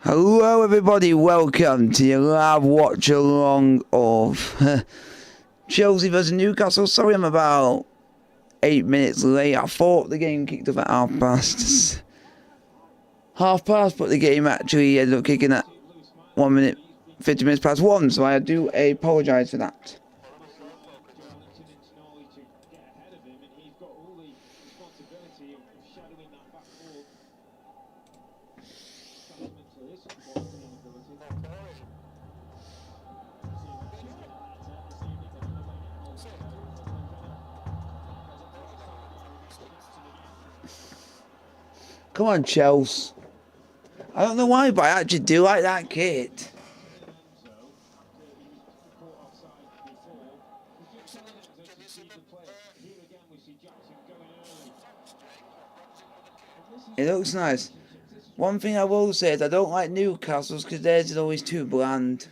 Hello everybody, welcome to your live watch along of Chelsea vs Newcastle. Sorry I'm about 8 minutes late. I thought the game kicked off at half past, but the game actually ended up kicking at 1 minute 50 minutes past 1, so I do apologise for that. Come on, Chelsea. I don't know why, but I actually do like that kit. It looks nice. One thing I will say is I don't like Newcastle's because theirs is always too bland.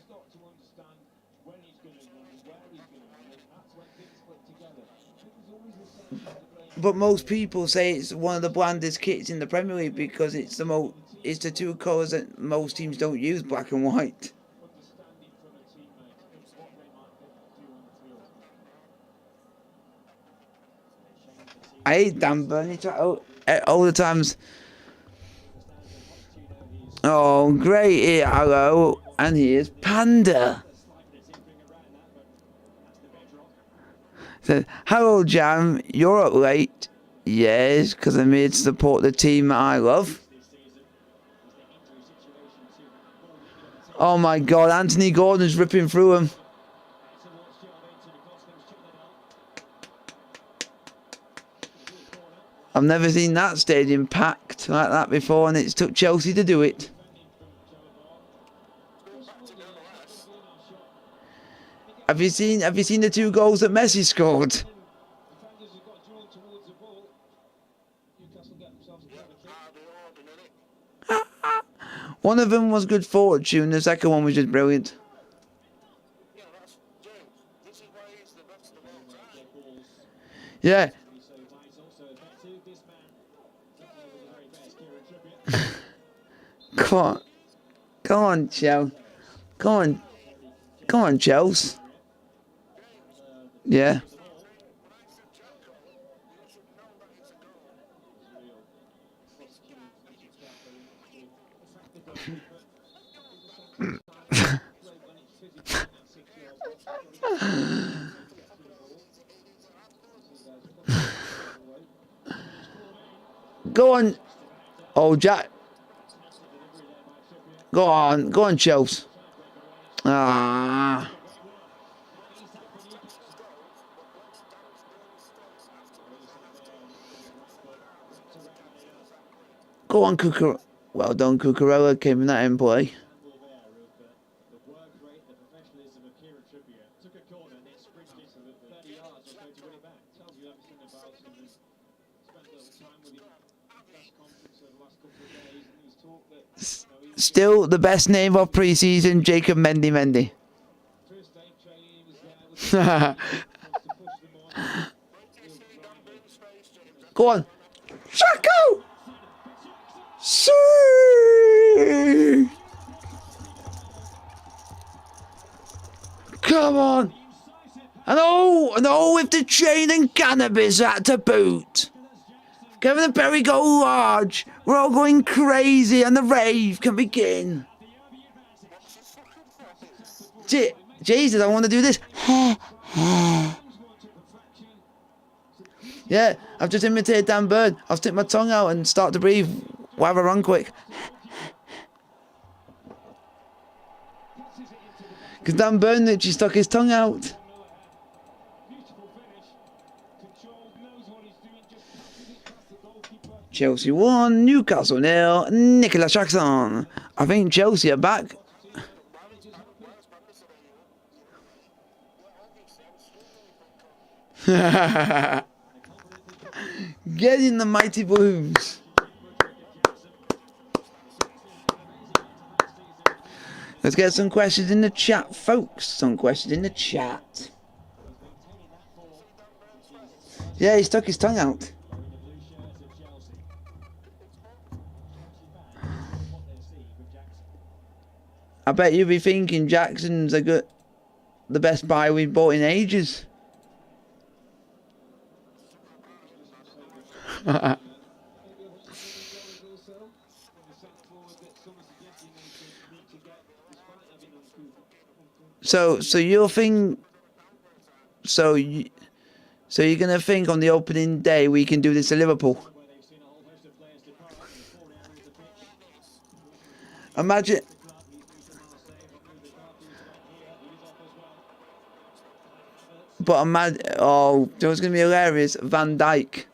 But most people say it's one of the blandest kits in the Premier League because it's the two colours that most teams don't use, black and white. I hate Dan Burnley all the times. Oh, great! Hello, and here's Panda. Said, hello Jam, you're up late. Yes, because I'm here to support the team that I love. Oh my god, Anthony Gordon's ripping through him. I've never seen that stadium packed like that before, and it's took Chelsea to do it. Have you seen the two goals that Messi scored? One of them was good fortune, the second one was just brilliant. Yeah. Come on, Chelsea. Come on, Chelsea. Yeah. Go on. Oh, Jack. Go on, Chelsea. Ah. Go on, Cucurella. Well done, Cucurella came in that in play. Still the best name of pre-season, Jacob Mendy. Go on. Chaco! See! Come on! And oh, with the chain and cannabis at to boot. Kevin and Perry go large. We're all going crazy and the rave can begin. Jesus, I want to do this. Yeah, I've just imitated Dan Bird. I'll stick my tongue out and start to breathe while I run quick. Because Dan Bird literally stuck his tongue out. Chelsea 1, Newcastle 0, Nicolas Jackson. I think Chelsea are back. Get in the mighty blues. Let's get some questions in the chat, folks. Some questions in the chat. Yeah, he stuck his tongue out. I bet you'll be thinking Jackson's the best buy we've bought in ages. So you'll think, so you're gonna think on the opening day we can do this to Liverpool? Imagine. But imagine, oh, that was gonna be hilarious. Van Dijk.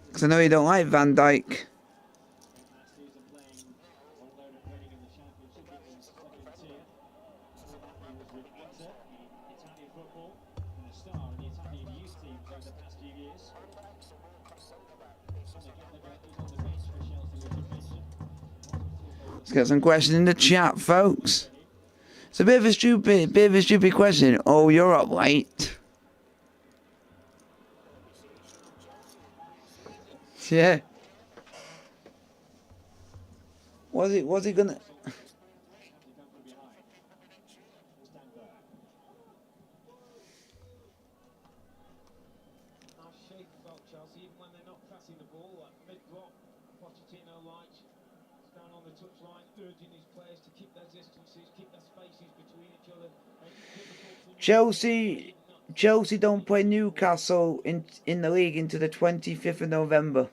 Because I know you don't like Van Dijk. Let's get some questions in the chat, folks. It's a bit of a stupid question. Oh, you're up late. Yeah. Was he gonna? Chelsea don't play Newcastle in the league until the 25th of November.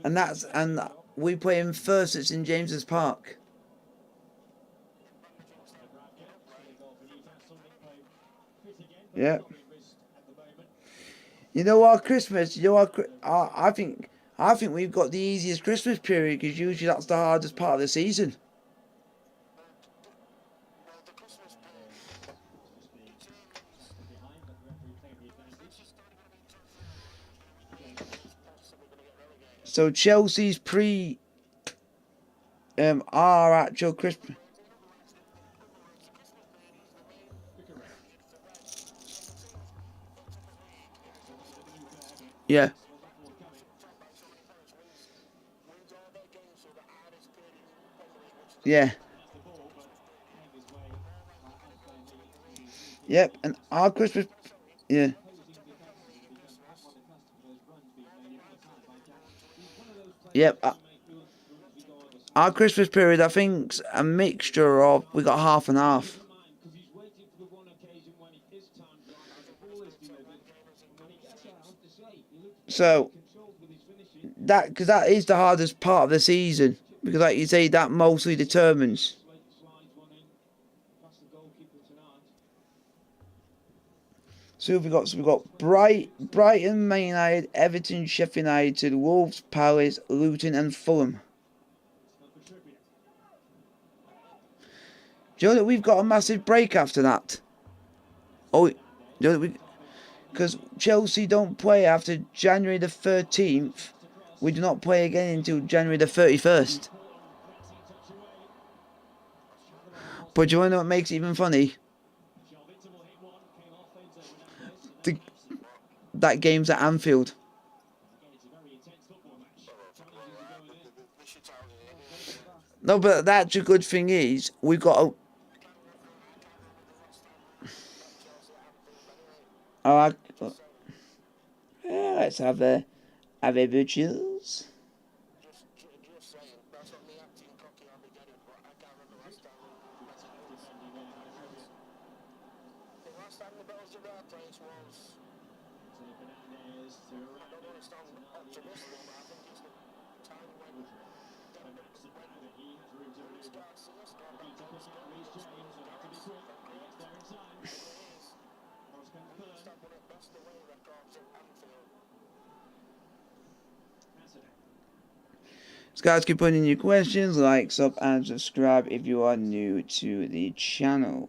And we play in first at St James's Park. Yeah. You know what, Christmas? You know what? I think we've got the easiest Christmas period because usually that's the hardest part of the season. So Chelsea's our actual Christmas. Yeah. Yeah. Yep, and our Christmas, yeah. Yep. Our Christmas period, I think's a mixture of, we got half and half. So because that is the hardest part of the season, because like you say, that mostly determines. So we've got Brighton, Man United, Everton, Sheffield United, Wolves, Palace, Luton, and Fulham. Do you know that we've got a massive break after that? Oh, you know that because Chelsea don't play after January the 13th. We do not play again until January the 31st. But do you want to know what makes it even funny? That game's at Anfield. No, but that's a good thing is we've got a. Oh, let's have a butchers. So guys, keep putting in your questions, like, sub, and subscribe if you are new to the channel.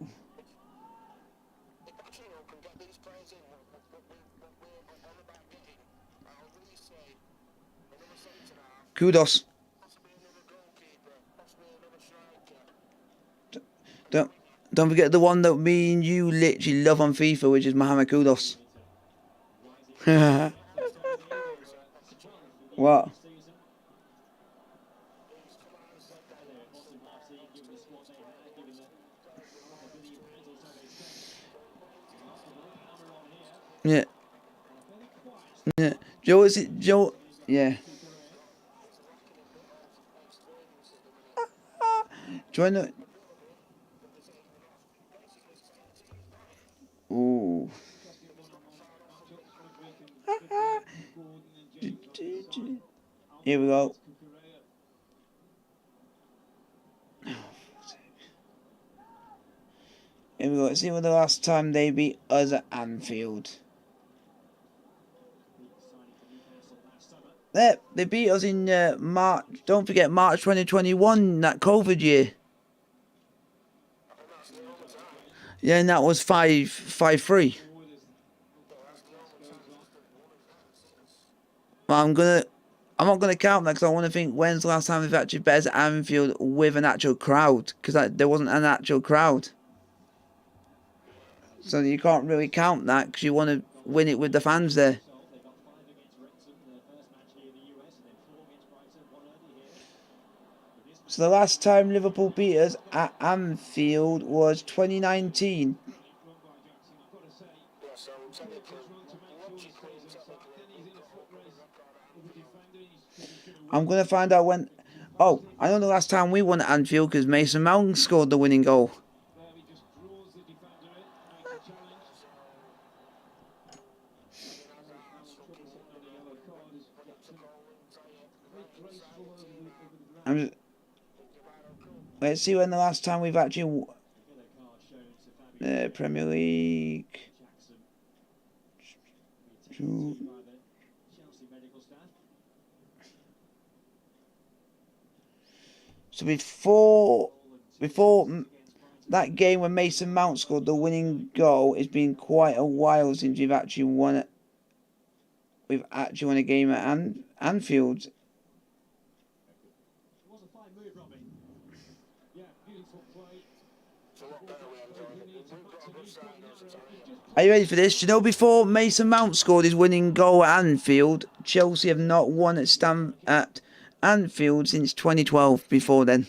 Kudos. Don't forget the one that me and you literally love on FIFA, which is Mohamed Kudus. What? Yeah. Yeah. Joe, is it Joe? Yeah. Do I know? Ooh. Here we go. Here we go. Let's see what the last time they beat us at Anfield. There, they beat us in March. Don't forget March 2021, that COVID year. Yeah, and that was 5-3. I'm not gonna count that because I want to think when's the last time we've actually bet at Anfield with an actual crowd, because there wasn't an actual crowd. So you can't really count that because you want to win it with the fans there. So the last time Liverpool beat us at Anfield was 2019. I'm going to find out when... Oh, I know the last time we won at Anfield because Mason Mount scored the winning goal. Let's see when the last time we've actually... Premier League... So before that game when Mason Mount scored the winning goal, it's been quite a while since we've actually won it. We've actually won a game at Anfield. Are you ready for this? You know, before Mason Mount scored his winning goal at Anfield, Chelsea have not won at Anfield since 2012. Before then,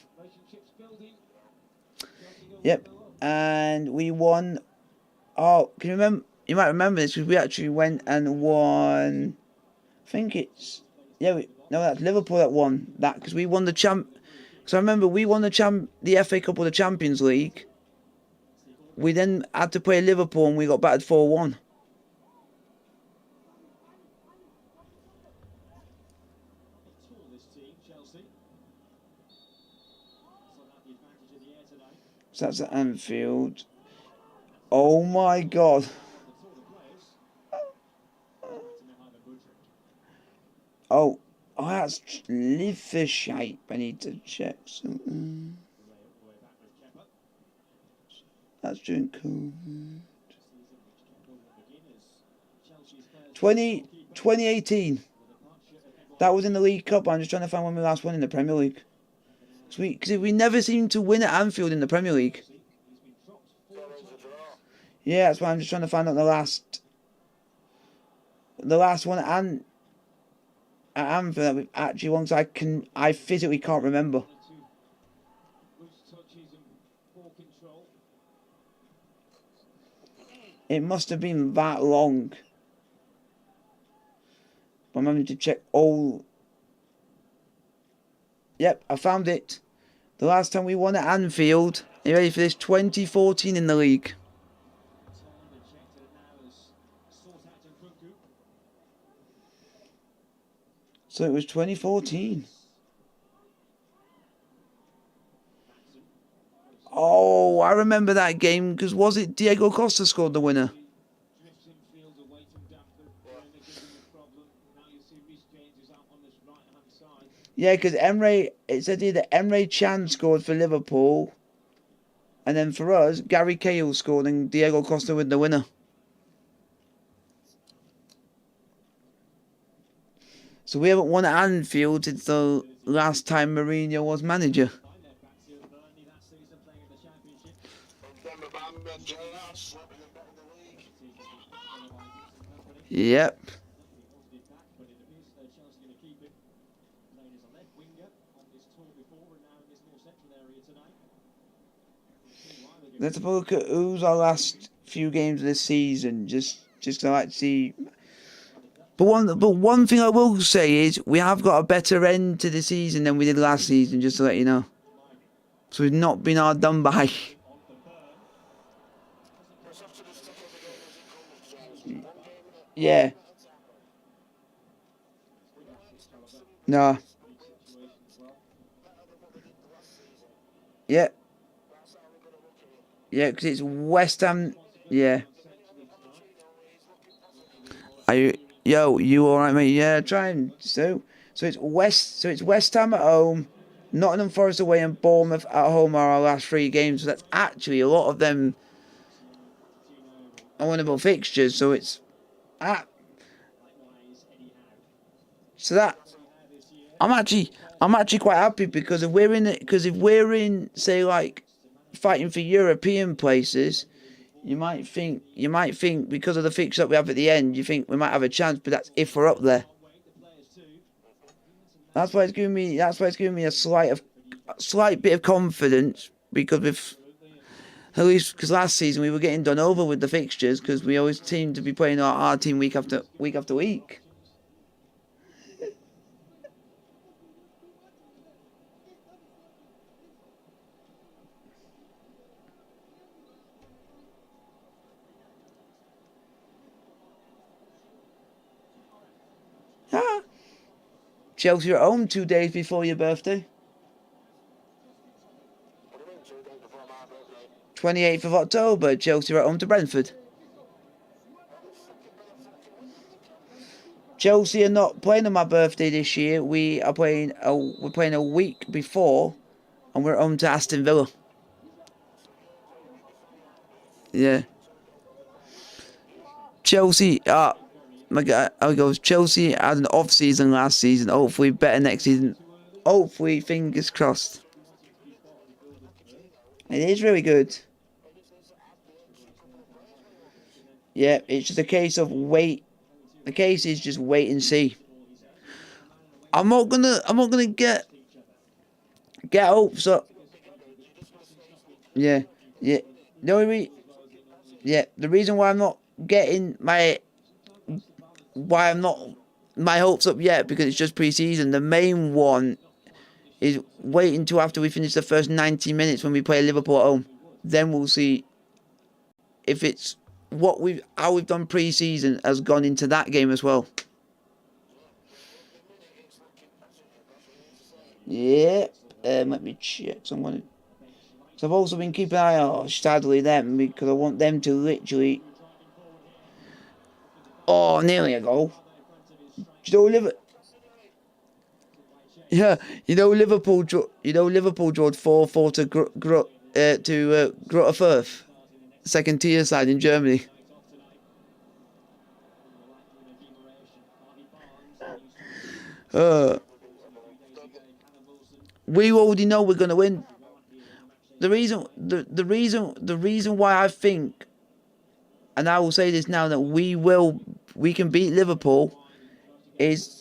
yep, and we won. Oh, can you remember? You might remember this because we actually went and won. I think it's that's Liverpool that won that because we won the Because I remember we won the FA Cup or the Champions League. We then had to play Liverpool and we got battered 4-1. So that's at Anfield. Oh my God. Oh, that's liver shape. I need to check something. That's during COVID. 2018. That was in the League Cup. I'm just trying to find when we last won in the Premier League. Because we never seem to win at Anfield in the Premier League. Yeah, that's why I'm just trying to find out the last one at Anfield that we've actually won. So I physically can't remember. It must have been that long. I'm having to check all. Yep, I found it. The last time we won at Anfield. Are you ready for this? 2014 in the league. So it was 2014. Oh, I remember that game because was it Diego Costa scored the winner? Yeah, because it said here that Emre Can scored for Liverpool. And then for us, Gary Cahill scored and Diego Costa with the winner. So we haven't won at Anfield since the last time Mourinho was manager. Yep. Let's have a look at who's our last few games of this season. Just to like see. But one thing I will say is we have got a better end to the season than we did last season. Just to let you know. So we've not been hard done by. Yeah. No. Yeah. Yeah, because it's West Ham. Yeah. Are you? Yo, you all right, mate? Yeah, trying. So it's West Ham at home, Nottingham Forest away, and Bournemouth at home are our last 3 games. So that's actually a lot of them are winnable fixtures. So it's at. So that I'm actually quite happy because if we're in say like fighting for European places. You might think because of the fixture that we have at the end, you think we might have a chance, but that's if we're up there. That's why it's giving me a slight bit of confidence because at least because last season we were getting done over with the fixtures because we always seemed to be playing our team week after week. Chelsea are at home 2 days before your birthday. 28th of October, Chelsea are at home to Brentford. Chelsea are not playing on my birthday this year. We're playing a week before, and we're at home to Aston Villa. Yeah. Chelsea, my God, I goes. Chelsea had an off season last season. Hopefully, better next season. Hopefully, fingers crossed. It is really good. Yeah, it's just a case of wait. The case is just wait and see. I'm not gonna get hopes up. Yeah. The reason why I'm not getting my hopes up yet because it's just pre-season. The main one is waiting until after we finish the first 90 minutes when we play Liverpool at home. Then we'll see if it's how we've done pre-season has gone into that game as well. Yeah. Let me check someone. So I've also been keeping an eye on sadly them because I want them to literally. Oh, nearly a goal. Liverpool drawed 4-4 to Greuther Fürth, second tier side in Germany. We already know we're gonna win. The reason why I think, and I will say this now, that we can beat Liverpool is.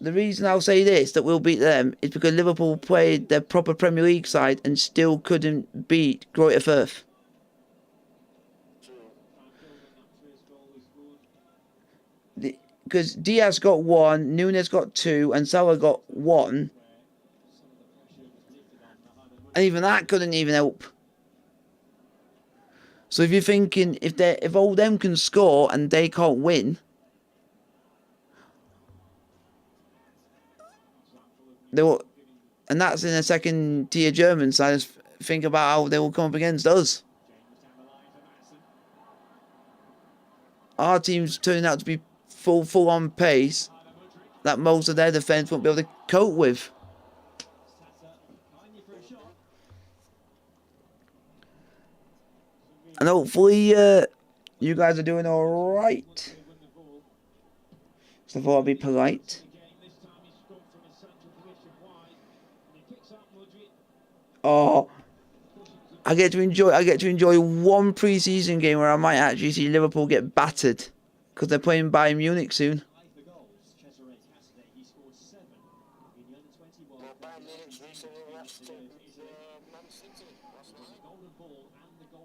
The reason I'll say this, that we'll beat them, is because Liverpool played their proper Premier League side and still couldn't beat Greuther Fürth. Because Diaz got 1, Nunes got 2, and Salah got 1. And even that couldn't even help. So if you're thinking, if all them can score and they can't win, and that's in a second tier German side. Think about how they will come up against us. Our team's turning out to be full on pace that most of their defence won't be able to cope with. And hopefully you guys are doing alright. So I thought I'd be polite. Oh, I get to enjoy one pre-season game where I might actually see Liverpool get battered. because they're playing Bayern Munich soon.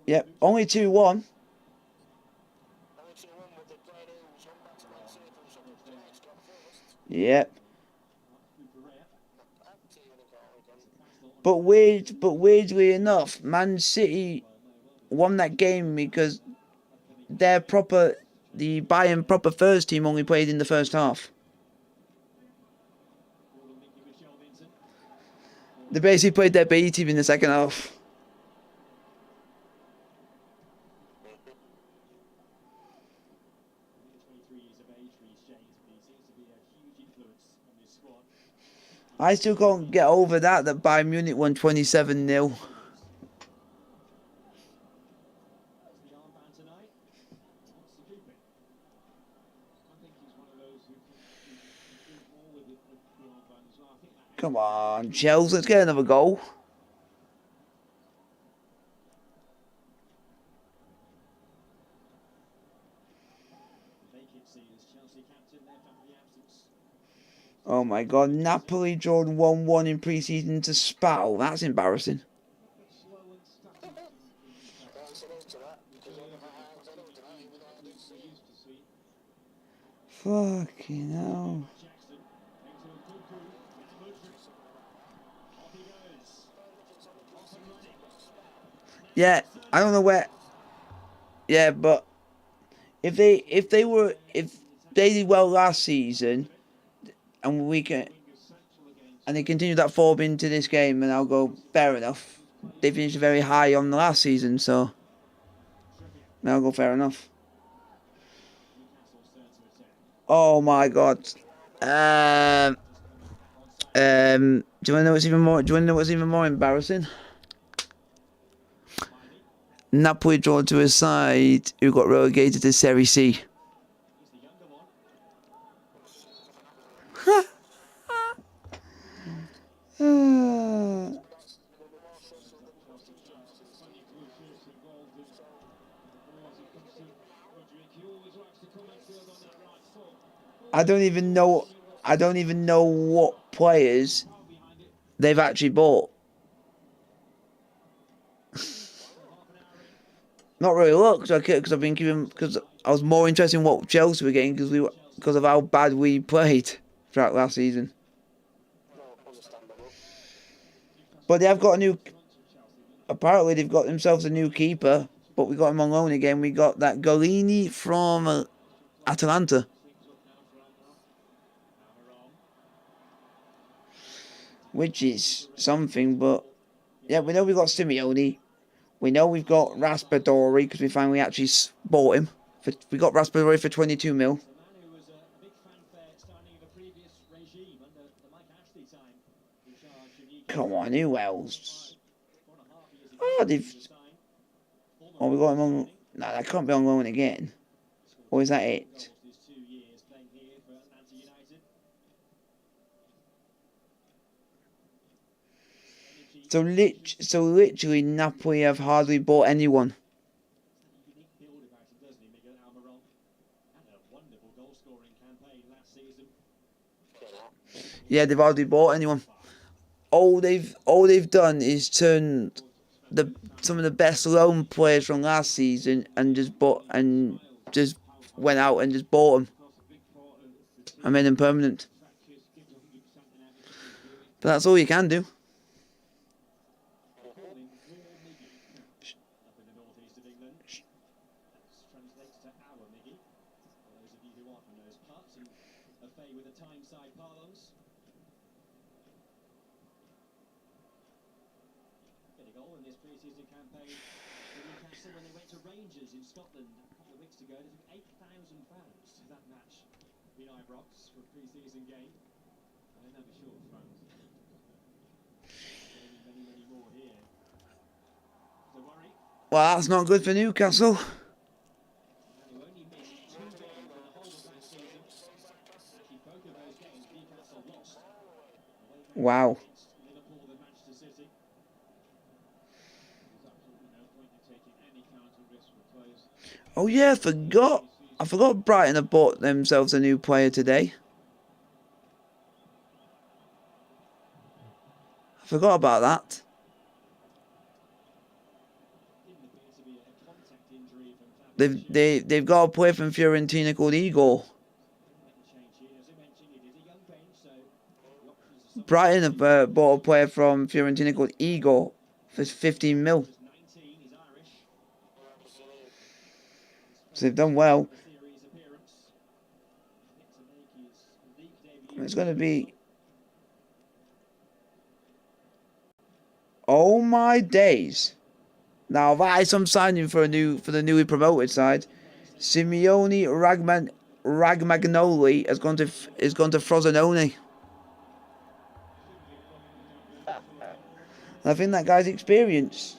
Yep, only 2-1. Yep. But weirdly enough, Man City won that game because the Bayern proper first team only played in the first half. They basically played their B team in the second half. I still can't get over that Bayern Munich won 27-0. Come on, Chelsea, let's get another goal. Oh my god, Napoli drawn 1-1 in pre-season to Spal. That's embarrassing. Fucking hell. Yeah, I don't know where. Yeah, but if they did well last season, and they continue that form into this game, and I'll go fair enough. They finished very high on the last season, so I'll go fair enough. Oh my god. Do you want to know what's even more? Do you want to know what's even more embarrassing? Napoli drawn to a side who got relegated to Serie C. I don't even know what players they've actually bought. Not really looked, because I've been giving, because I was more interested in what Chelsea were getting because of how bad we played throughout last season. But they have got a new. Apparently, they've got themselves a new keeper, but we got him on loan again. We got that Golini from Atalanta. Which is something, but yeah, we know we've got Simeone. We know we've got Raspadori because we finally actually bought him. We got Raspadori for 22 mil. Come on, who else? Oh, we got him on. No, that can't be on loan again. Or is that it? So literally, Napoli have hardly bought anyone. Yeah, they've hardly bought anyone. All they've done is turn some of the best loan players from last season and just went out and just bought them and made them permanent. But that's all you can do. Well, that's not good for Newcastle. Wow. Oh yeah, I forgot. I forgot Brighton have bought themselves a new player today. I forgot about that. They've got a player from Fiorentina called Igor. Brighton have bought a player from Fiorentina called Igor for 15 mil. So they've done well. It's going to be... Oh my days. Now that is some signing for the newly promoted side. Simeone Ragmagnoli has gone to Frosinone. I think that guy's experienced.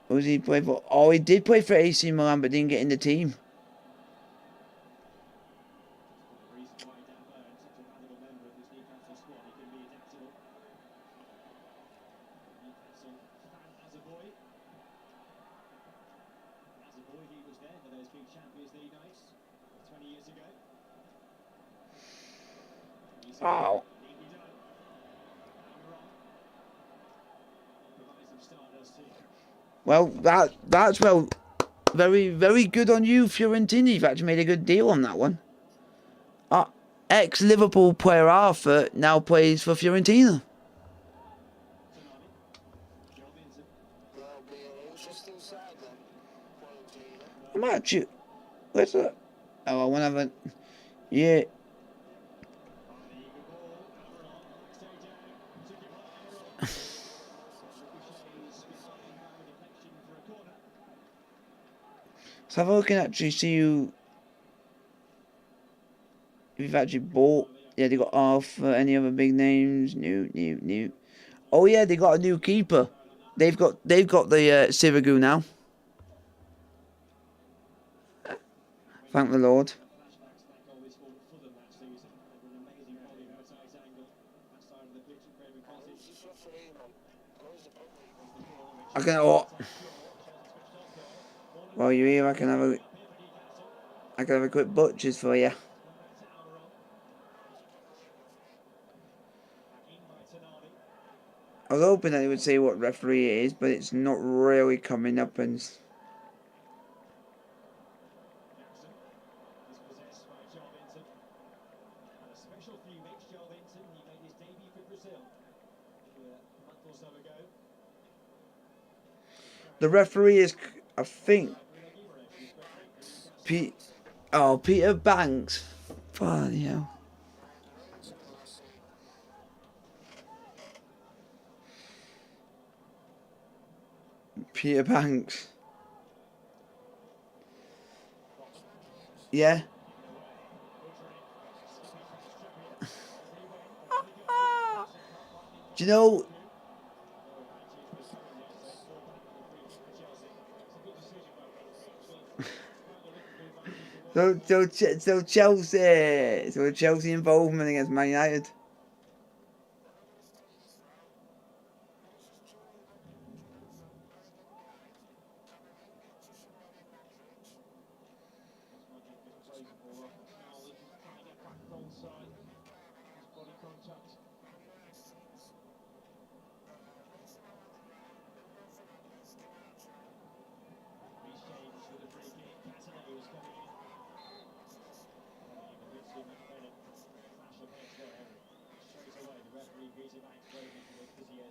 Who does he play for? Oh, he did play for AC Milan, but didn't get in the team. Oh. Well, that's very good on you, Fiorentina. You've actually made a good deal on that one. Ex-Liverpool player Arthur now plays for Fiorentina. I'm actually... Where's that? Oh, I want to have a... Yeah. Let's have a look and actually see who... If you've actually bought... Yeah, they got Arthur. Any other big names? New. Oh yeah, they got a new keeper. They've got the Sirigu now. Thank the Lord. I can... Oh. While you're here, I can have a quick butchers for you. I was hoping that it would say what referee it is, but it's not really coming up and... The referee is, I think, Peter Banks. Bloody hell. Peter Banks. Yeah. Do you know... So Chelsea involvement against Man United.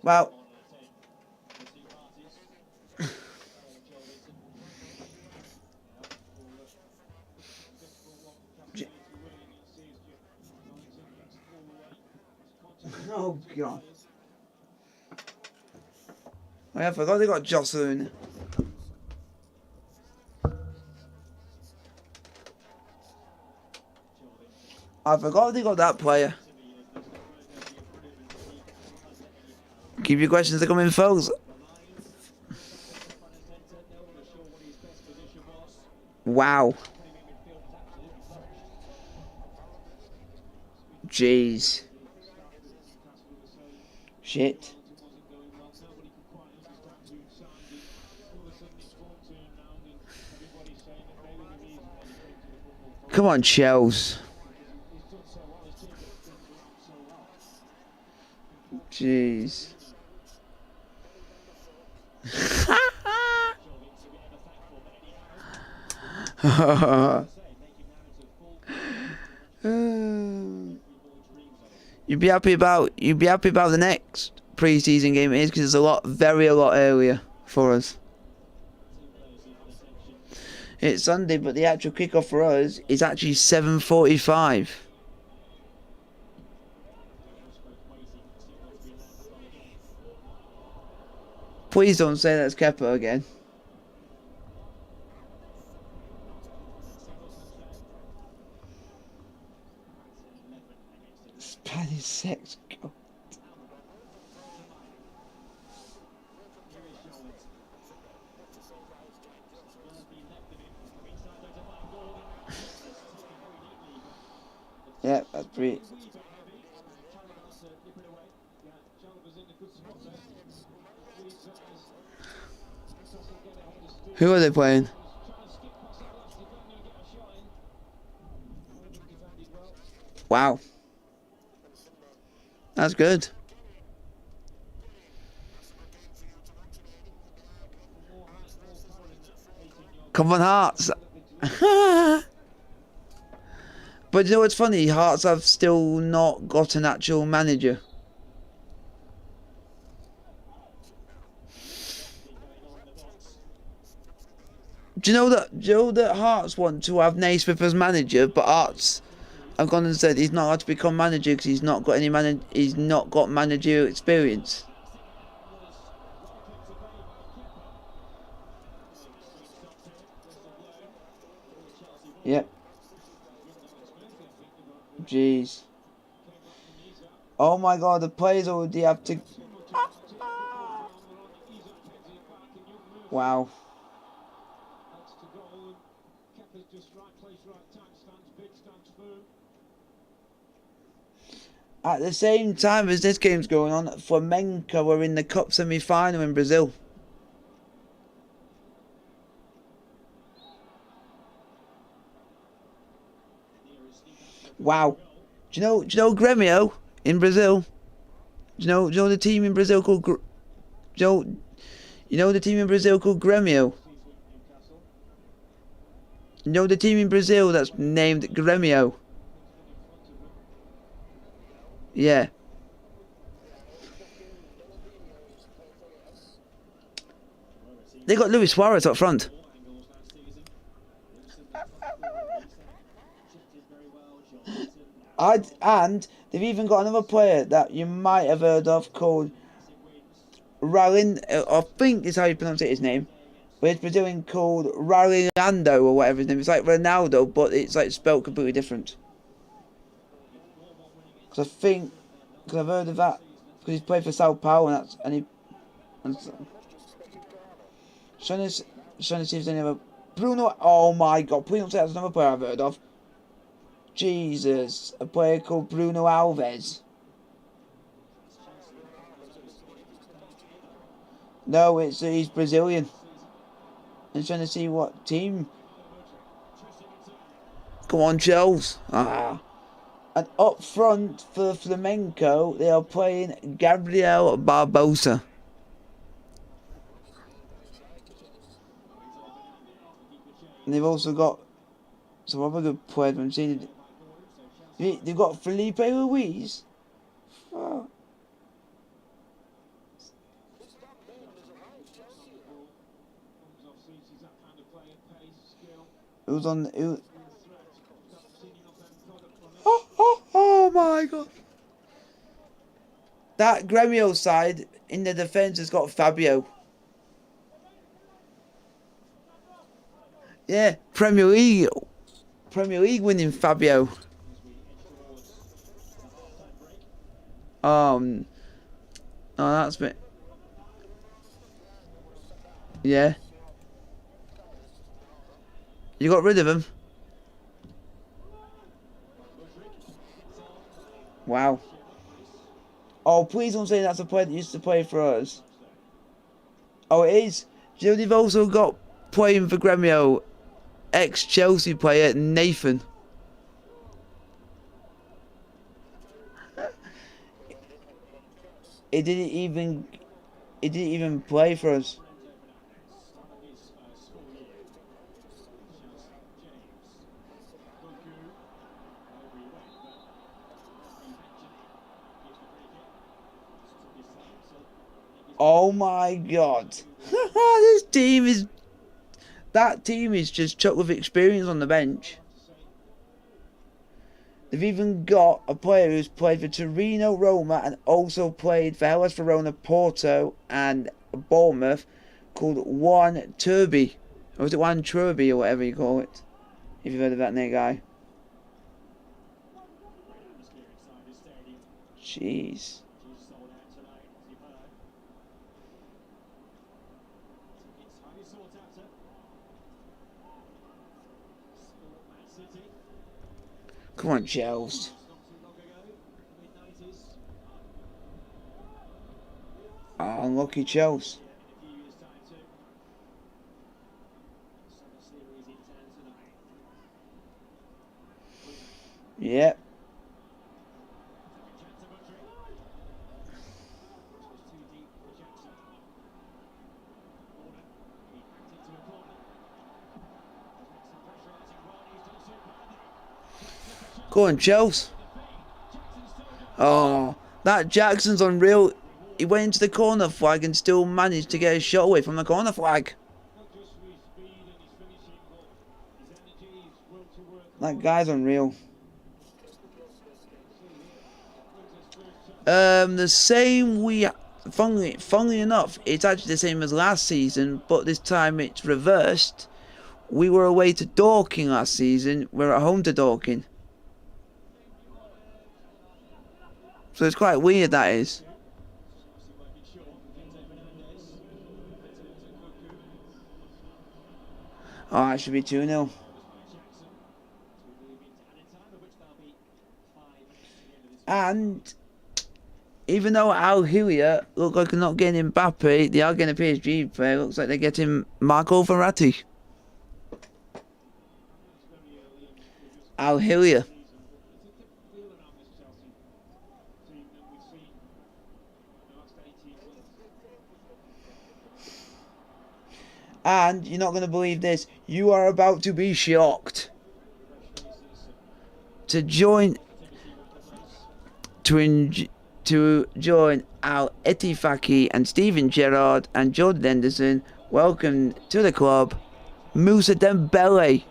Well, oh God, I forgot they got Jocelyn. I forgot they got that player. Keep your questions coming, folks. Wow. Jeez. Shit. Come on, Chels. Jeez. You'd be happy about the next pre-season game it is, because it's a lot earlier for us. It's Sunday, but the actual kickoff for us is actually 7:45. Please don't say that's Kepa again. Spanish sex god. Yeah, that's pretty. Who are they playing? Wow. That's good. Come on, Hearts. But you know what's funny? Hearts have still not got an actual manager. Do you know that Hearts want to have Naismith as manager, but Hearts have gone and said he's not allowed to become manager because he's not got he's not got managerial experience. Yep. Jeez. Oh my god, the players already have to... Wow. At the same time as this game's going on, Flamengo were in the Cup semi-final in Brazil. Wow. Do you know Grêmio in Brazil? Do you know the team in Brazil called you know the team in Brazil called Grêmio? You know the team in Brazil that's named Grêmio? Yeah. They got Luis Suarez up front. And they've even got another player that you might have heard of called I think is how you pronounce his name. But it's Brazilian called Rolando or whatever his name is. It's like Ronaldo, but it's like spelled completely different. Because I've heard of that, because he's played for Sao Paulo trying to see if there's any other... Bruno, oh my god, please don't say that's another player I've heard of. Jesus, a player called Bruno Alves. No, he's Brazilian. I'm trying to see what team. Come on, Chels. And up front for Flamengo, they are playing Gabriel Barbosa. And they've also got some other good players. I'm seeing they've got Felipe Luis. Oh. Who's on? Oh my god! That Grêmio side in the defence has got Fabio. Yeah, Premier League winning Fabio. Oh, that's a bit. Yeah. You got rid of him. Wow. Oh, please don't say that's a player that used to play for us. Oh, it is. Do you know they've also got playing for Grêmio, ex-Chelsea player Nathan. He didn't even play for us. Oh my God. That team is just chock with experience on the bench. They've even got a player who's played for Torino, Roma, and also played for Hellas Verona, Porto, and Bournemouth, called Juan Turby. Or is it Juan Turby, or whatever you call it? If you've heard of that name, guy. Jeez. Come on, Chels. Oh, unlucky Chels. Yep. Go on, Chels. Oh, that Jackson's unreal. He went into the corner flag and still managed to get a shot away from the corner flag. That guy's unreal. The same funnily enough, it's actually the same as last season, but this time it's reversed. We were away to Dorking last season. We're at home to Dorking. So it's quite weird, that is. Oh, it should be 2-0. And even though Al Hillier look like they're not getting Mbappe, they are getting a PSG player. Looks like they're getting Marco Verratti. Al Hillier. And you're not going to believe this. You are about to be shocked. To join Al Etifaki and Steven Gerrard and Jordan Henderson, welcome to the club, Moussa Dembele.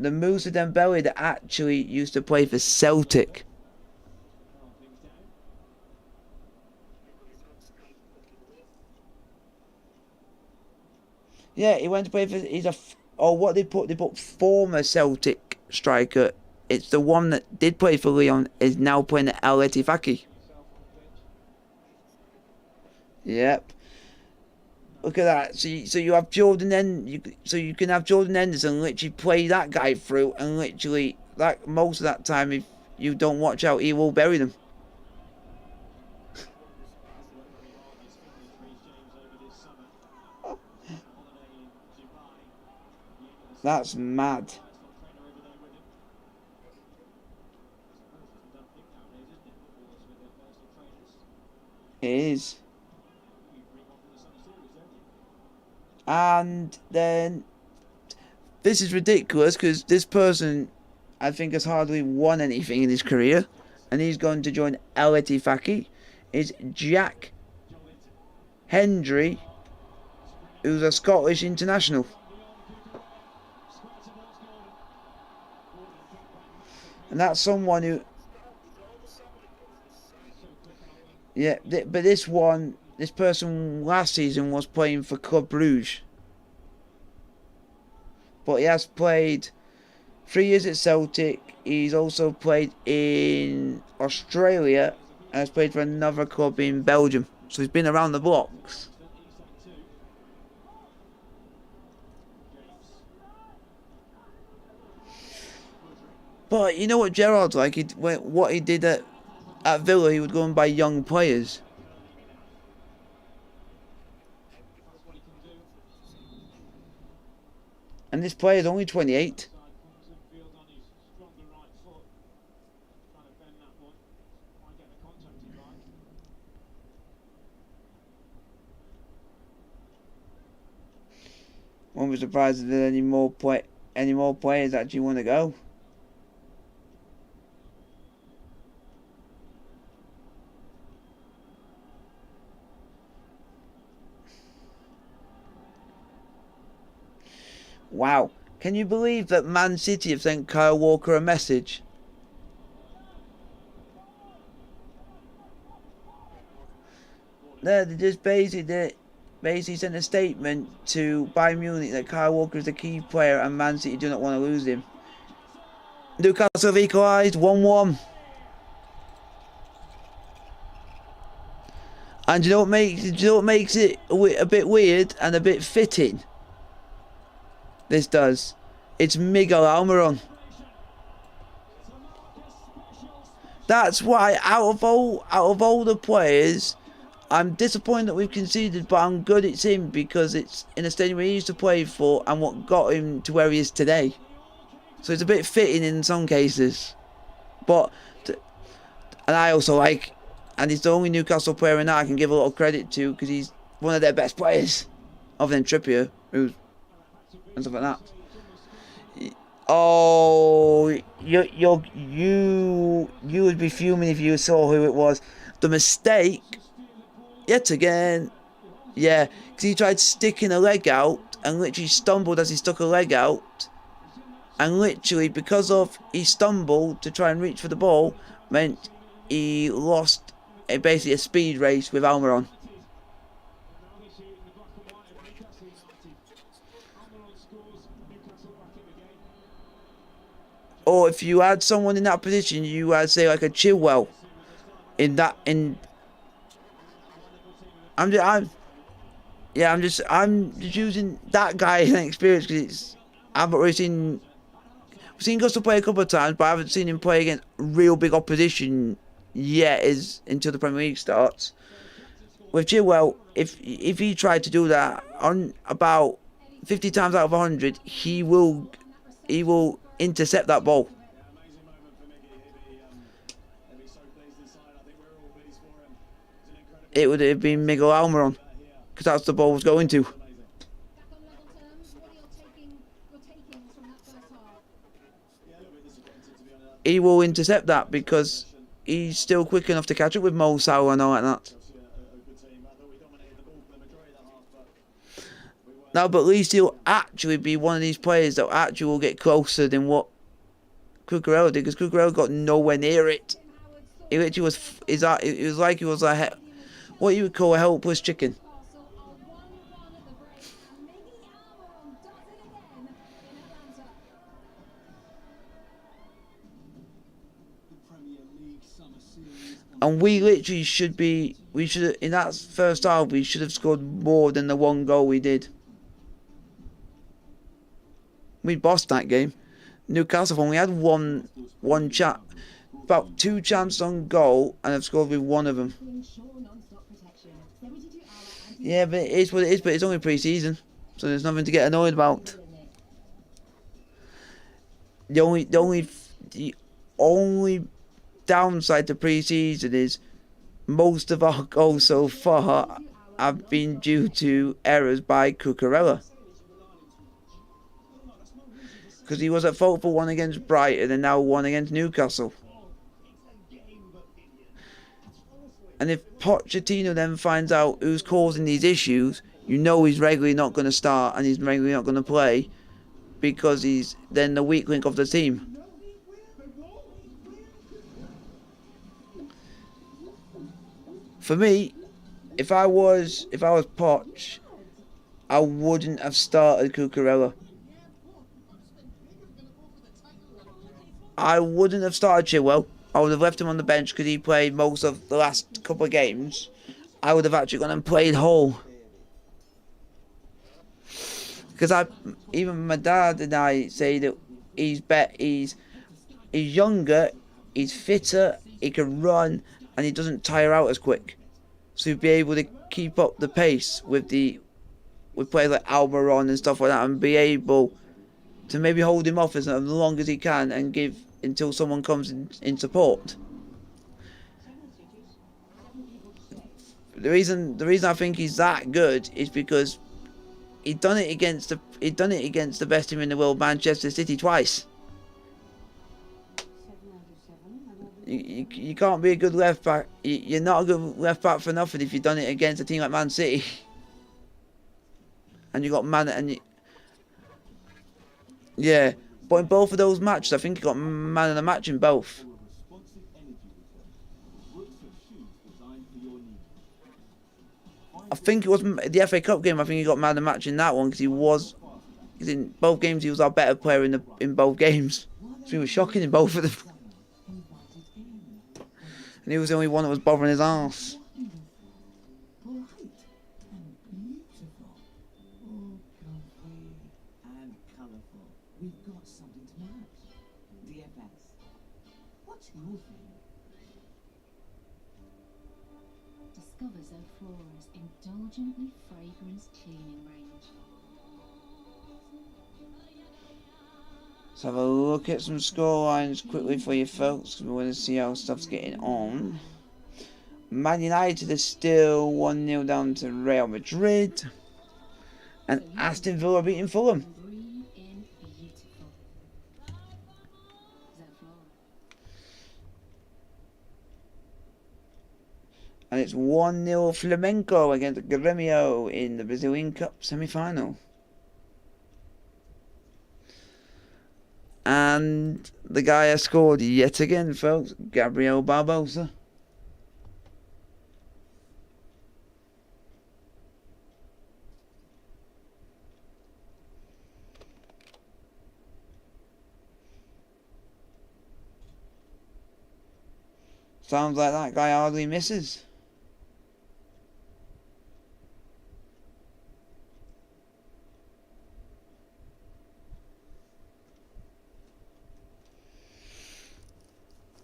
The Moussa Dembele that actually used to play for Celtic. Yeah, he went to play for. What they put former Celtic striker. It's the one that did play for Lyon is now playing at Al Etifaki. Yep. Look at that. So you have Jordan you can have Jordan Henderson literally play that guy through, and literally like most of that time, if you don't watch out, he will bury them. That's mad. It is. And then this is ridiculous because this person, I think, has hardly won anything in his career, and he's going to join El Etifaki. Is Jack Hendry, who's a Scottish international. And that's someone who... Yeah, but this person last season was playing for Club Brugge. But he has played 3 years at Celtic. He's also played in Australia and has played for another club in Belgium. So he's been around the blocks. But you know what Gerrard's like? What he did at Villa, he would go and buy young players. And this player is only 28. Won't be surprised if there any more players actually want to go. Wow. Can you believe that Man City have sent Kyle Walker a message? They just basically sent a statement to Bayern Munich that Kyle Walker is a key player and Man City do not want to lose him. Newcastle have equalised 1-1. And do you know what makes it a bit weird and a bit fitting? This does. It's Miguel Almiron. That's why out of all the players, I'm disappointed that we've conceded, but I'm good it's him because it's in a stadium he used to play for and what got him to where he is today. So it's a bit fitting in some cases. But, and I also like, and he's the only Newcastle player in that I can give a lot of credit to because he's one of their best players, other than Trippier, and stuff like that. Oh, you would be fuming if you saw who it was. The mistake, yet again, yeah, because he tried sticking a leg out and literally stumbled as he stuck a leg out, and literally because of he stumbled to try and reach for the ball, meant he lost basically a speed race with Almiron. Or if you had someone in that position, you had say like a Chilwell. I'm just using that guy as an experience because I've already seen Gusto play a couple of times, but I haven't seen him play against real big opposition yet until the Premier League starts. With Chilwell, if he tried to do that on about 50 times out of 100, he will intercept that ball. It would have been Miguel Almiron because that's the ball was going to. He will intercept that because he's still quick enough to catch up with Mo Salah and all like that. No, but at least he'll actually be one of these players that actually will get closer than what Cucurella did, because Cucurella got nowhere near it. He literally was. It was like he was like what you would call a helpless chicken. And we literally should be. We should in that first half. We should have scored more than the one goal we did. We bossed that game. Newcastle only had one chat, about 2 chances on goal, and have scored with one of them. Yeah, but it is what it is. But it's only pre-season, so there's nothing to get annoyed about. The only downside to pre-season is most of our goals so far have been due to errors by Cucurella. Because he was at fault for one against Brighton and now one against Newcastle. And if Pochettino then finds out who's causing these issues, you know he's regularly not going to start and he's regularly not going to play because he's then the weak link of the team. For me, if I was Poch, I wouldn't have started Cucurella. I wouldn't have started Chilwell. I would have left him on the bench because he played most of the last couple of games. I would have actually gone and played Hull. Because even my dad and I say that he's younger, he's fitter, he can run, and he doesn't tire out as quick. So he'd be able to keep up the pace with players like Almiron and stuff like that, and be able to maybe hold him off as long as he can and give until someone comes in support. The reason I think he's that good is because He'd done it against the best team in the world, Manchester City, twice. You can't be a good left back. You're not a good left back for nothing if you've done it against a team like Man City. And you got yeah, but in both of those matches, I think he got man of the match in both. I think it was the FA Cup game. I think he got man of the match in that one because in both games he was our better player in both games. So he was shocking in both of them. And he was the only one that was bothering his arse. Discover Zoflora's indulgently fragrance cleaning range. Let's have a look at some scorelines quickly for you folks, because we want to see how stuff's getting on. Man United is still 1-0 down to Real Madrid. And Aston Villa beating Fulham. And it's 1-0 Flamengo against Grêmio in the Brazilian Cup semi-final. And the guy has scored yet again, folks, Gabriel Barbosa. Sounds like that guy hardly misses.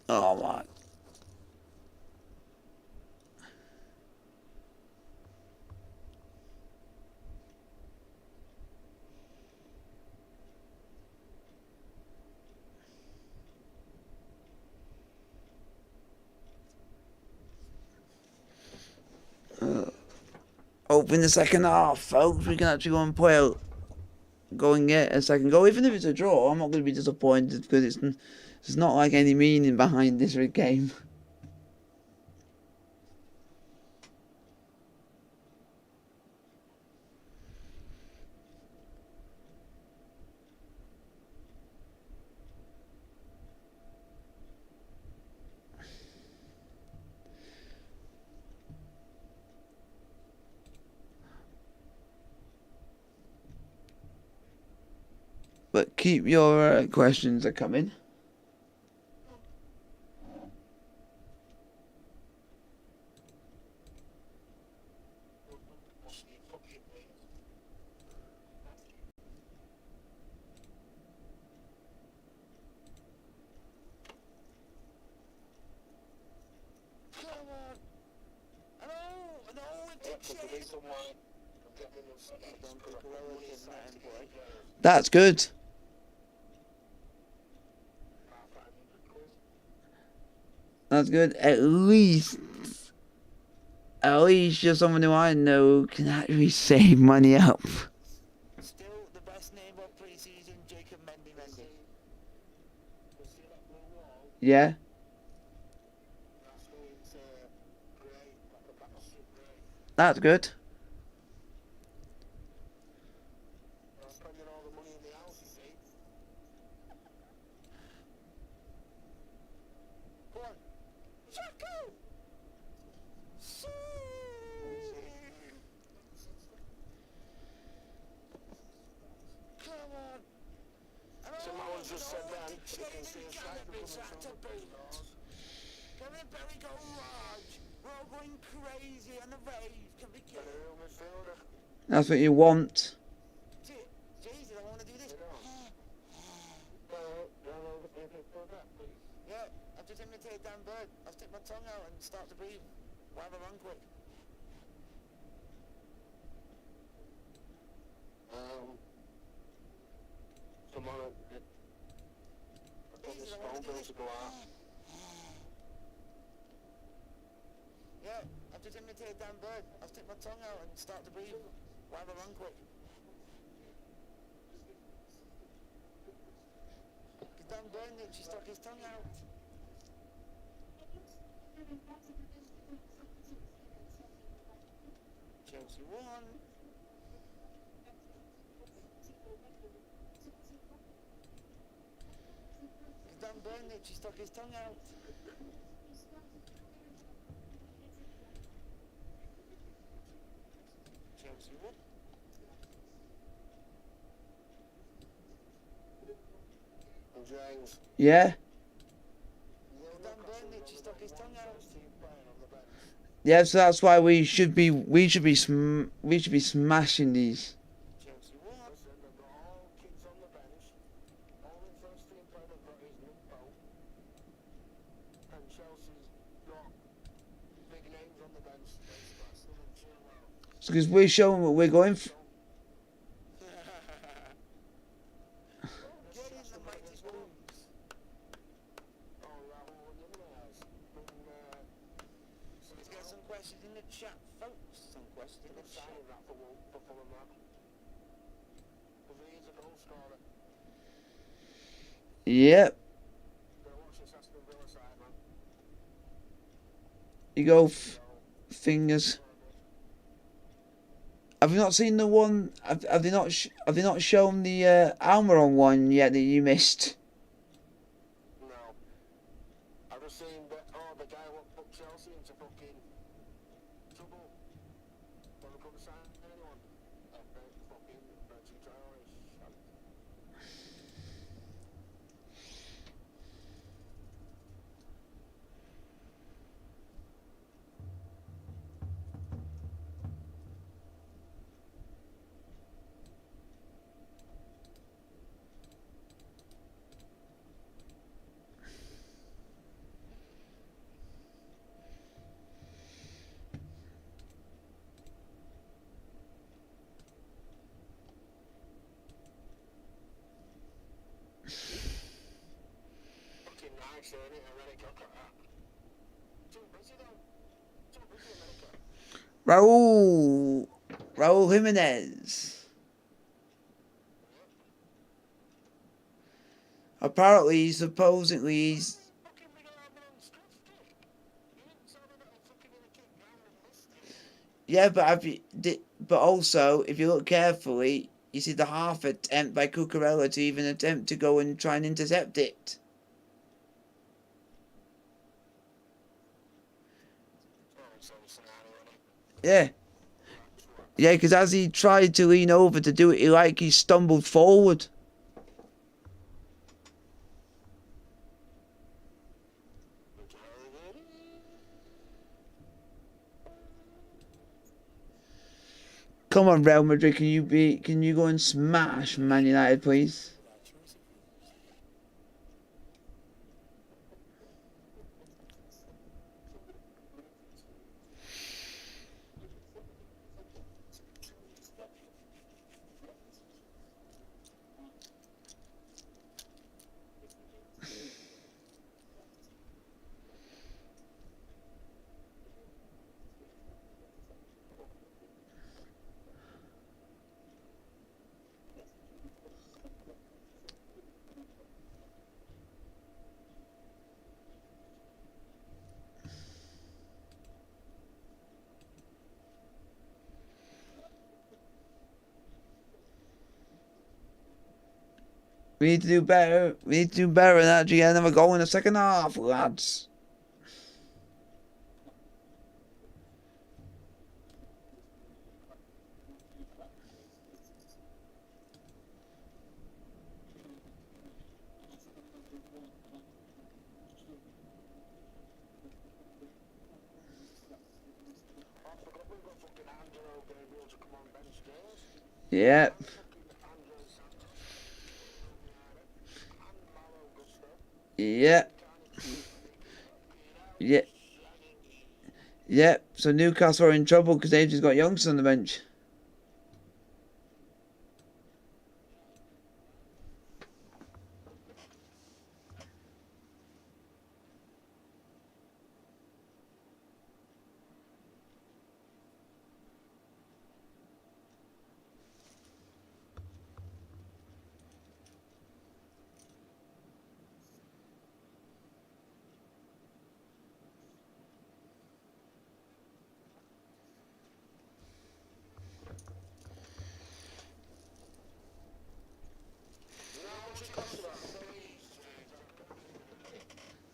Oh my. Open the second half, folks. We can actually go and get a second goal. Even if it's a draw, I'm not going to be disappointed because it's not like any meaning behind this game. But keep your questions coming. That's good. That's good. At least you're someone who I know can actually save money up. Still the best name of pre-season, Jacob Mendy. Yeah. That's good. Just said that. Very go large. We're all going crazy on the rave. Can we get That's what you want. Jesus, I want to do this. Yeah, I've just imitated Dan Bird. I'll stick my tongue out and start to breathe. We'll have a run quick. Tomorrow, the phone bills will go out. Yeah, I've just imitated Dan Bird. I'll stick my tongue out and start to breathe. We'll have a run quick. Dan Burnett, she stuck his tongue out. Chelsea won. Dan Burnett, she stuck his tongue out. Chelsea won. James. Yeah? Dan Burnett, she stuck his tongue out. Yeah, so that's why we should be smashing these. Chelsea won. Listen, they've got all kids on the bench. Only first team player they've got is Nick Pope. And Chelsea's got big names on the bench. Because we're showing what we're going for. Get in the mighty booms. Oh, Rahul Jimenez. Let's get some questions in the chat, folks. Some questions in the chat. Signing that for Fulham, man. Because he's a goal scorer. Yep. Go watch this Aston Villa side, man. You go fingers. Have you not seen the one? Have they not shown the Almiron one yet that you missed? No. I've just seen that, the guy what put Chelsea into fucking trouble. When they couldn't sign anyone. Fucking Bertie Traore. Fucking nice, ain't it? America, look at that. Too busy though. Too busy, America. Raul Jimenez. Apparently, supposedly, he's. Fucking big old man scuffed it. You didn't tell me that he fucking in a kick down and missed it. Yeah, but also, if you look carefully, you see the half attempt by Cucurella to even attempt to go and try and intercept it. Oh, it's all scenario, innit? Yeah. Yeah, because as he tried to lean over to do it, he stumbled forward. Come on, Real Madrid, can you go and smash Man United, please? We need to do better. We need to do better than actually get another goal in the second half, lads. I forgot we've got fucking Angelo Gabriel to come on bench games. Yep. Andre Santos. And Malo Gusto. Yep. Yep. Yep. So Newcastle are in trouble because they've just got youngsters on the bench.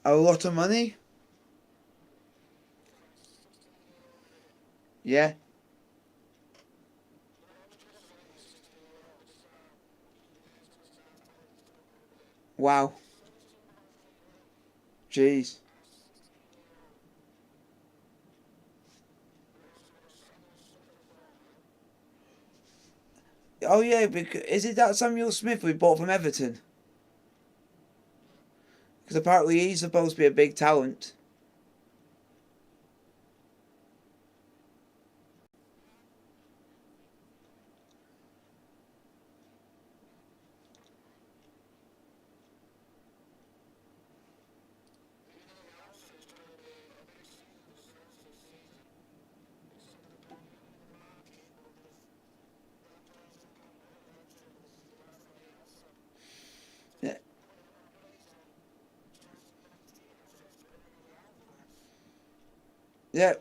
A lot of money? Yeah. Wow. Jeez. Oh yeah, because is it that Samuel Smith we bought from Everton? Because apparently he's supposed to be a big talent. Yeah. Yeah.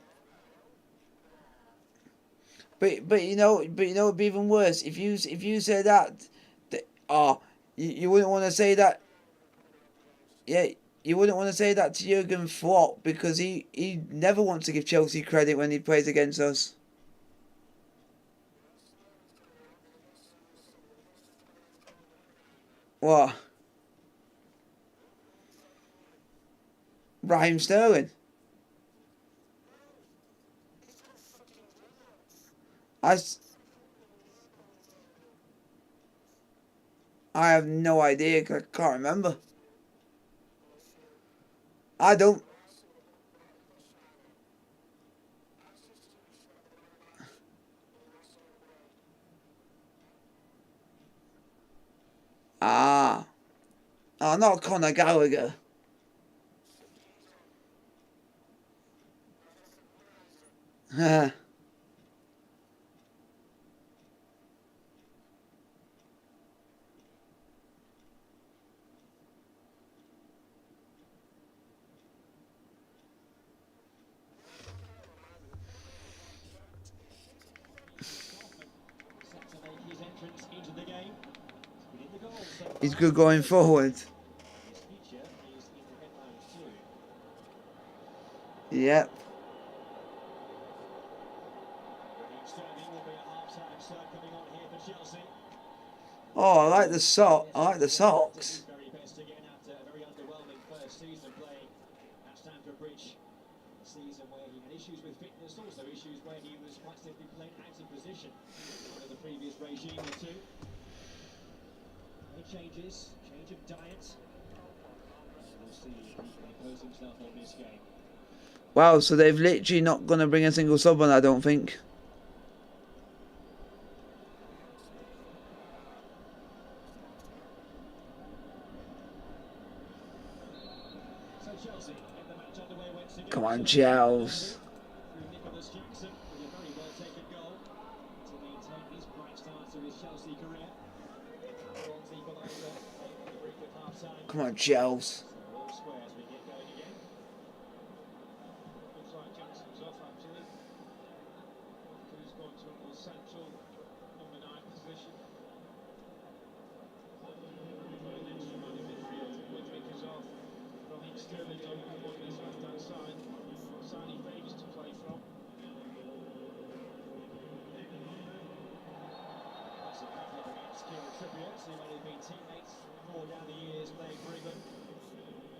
But you know it'd be even worse if you say that you wouldn't want to say that. Yeah, you wouldn't want to say that to Jurgen Klopp because he never wants to give Chelsea credit when he plays against us. What? Raheem Sterling. I, s- I have no idea. I can't remember. I don't. Ah. Oh, not Conor Gallagher. He's good going forward. Yep. Oh, I like the sock. I like the socks. Wow, so they've literally not gonna bring a single sub on, I don't think. Come on, Chels. Come on, Chels.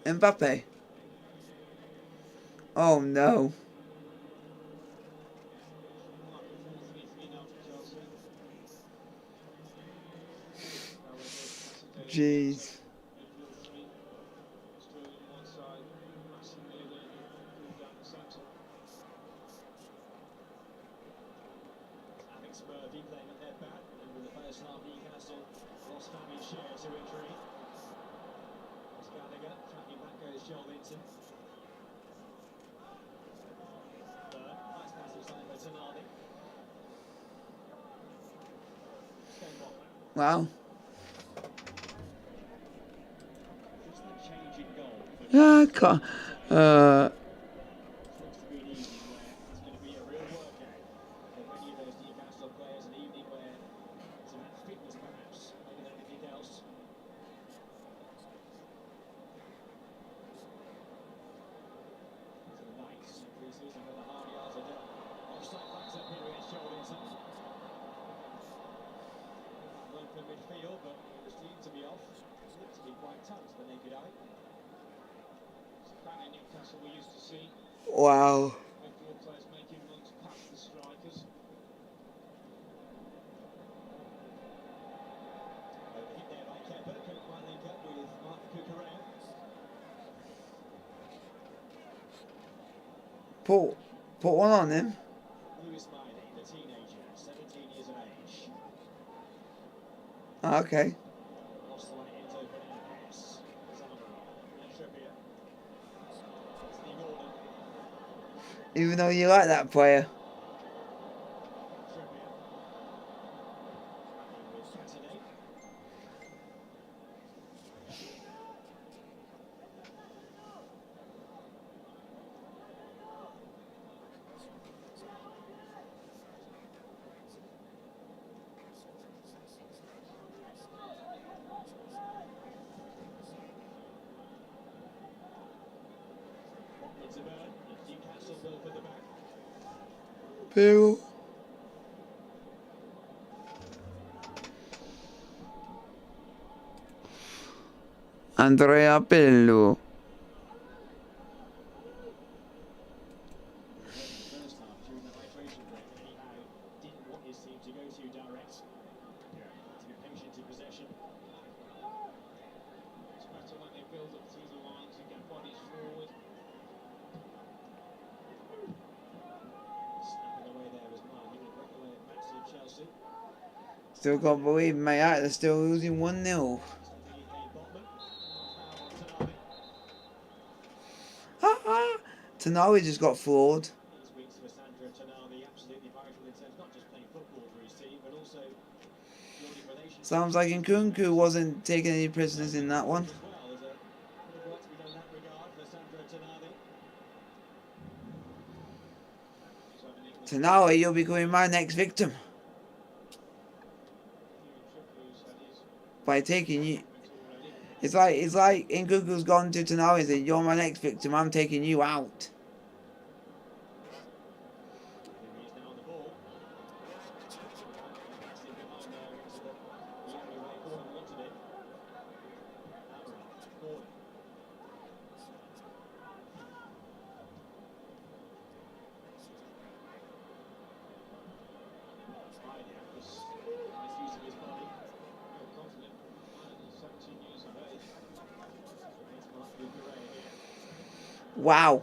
Mbappe. Oh no. Jeez. Wow. Yeah, I can't. back in Newcastle we used to see Wow. midfield players making runs past the strikers. Hit there by Kepa, couldn't quite link up with Mark Cucurella. Put one on him. Lewis Miley, the teenager, 17 years of age. Okay. Lost the way into Fernandez. Zamora, Trippier. Steve Gordon. Even though you like that player. Trippier. Battling with Saturday. It's a burn. Newcastle ball for the back. Bill. Andrea Pirlo. First half during the hydration break, anyhow, didn't want his team to go too direct. To be patient in possession. It's better when they build up through the lines and get bodies forward. Snapping away there was Mark. He would break away at Maxi of Chelsea. Still can't believe my United are still losing 1-0. Steady Hay Botman. Foul on Tonali. Tonali just got floored. These weeks for Sandro Tonali, absolutely vital in terms not just playing football for his team, but also building relationships. Sounds like Nkunku wasn't taking any prisoners in that one. As well, there's a bit of work to be done in that regard for Sandro Tonali. He's having England Tonali, you'll be becoming my next victim. Trippier's had his By taking you. moment already. It's like Nkunku's gone to Tonali and said, you're my next victim, I'm taking you out. Here he is now on the ball. Passing behind there into the alleyway corner wanted it. Amara, Gordon. Spidey was nice use of his body. Real confident. He's 17 years of age. It's Mark Cucurella here. Wow.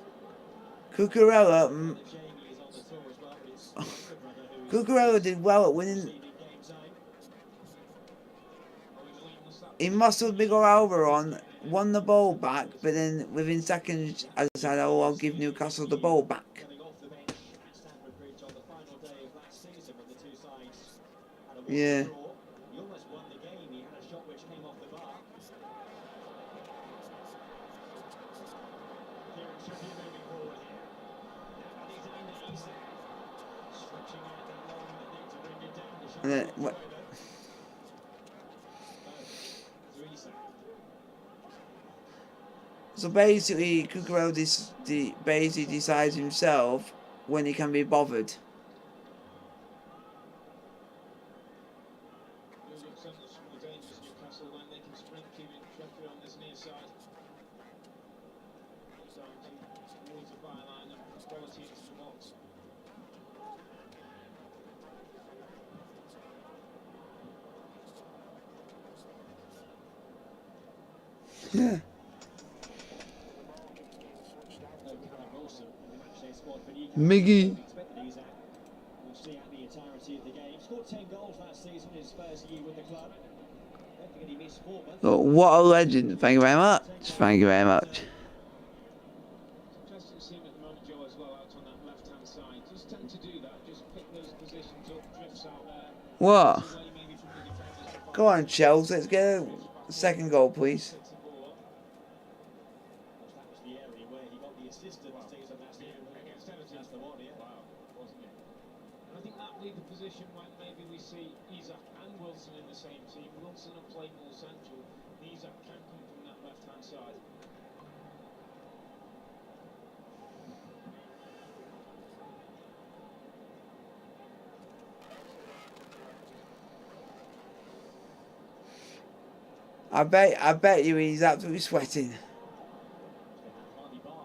Cucurella, Jamie is on the tour as well, but it's Jacob brother who is Cucurella did well at winning. leading game time. Originally was that He muscled Miguel Alba on, won the ball back, but then within seconds I decided, oh, I'll give Newcastle the ball back. Coming off the bench at Stamford Bridge on the final day of last season when the two sides had a Yeah. draw. He almost won the game. He had a shot which came off the bar. Kieran Trippier moving forward here. Now he's in the east. Stretching out that long neck to bring it down. The shot And then, goes wh- over. Theresa. So basically, Cucurella basically decides himself when he can be bothered. building centres from the dangerous Newcastle when they can sprint Kieran Trippier on this near side. Starting towards the byline and quality into the box. Yeah. No Callum Wilson in the matchday squad for Newcastle. Miggy. We expect that he's out. We'll see out the entirety of the game. Scored 10 goals last season in his first year with the club. Don't forget he missed 4 months. Oh, what a legend. Thank you very much. Thank you very much. Interesting to see him at the moment, Joe, as well, out on that left-hand side. Just tend to do that, just pick those positions up, drifts out there. What? Gets away maybe from the defenders to Go on, Chelsea. Let's get a second goal, please. picks the ball up. That was the area where he got the assist at the season last year. Against Everton. That's the one, yeah. Wow, wasn't it? And I think that'll be the position when maybe we see Isak and Wilson in the same team. Wilson will play more central. Isak can come from that left-hand side. I bet you he's absolutely sweating. Hardly bar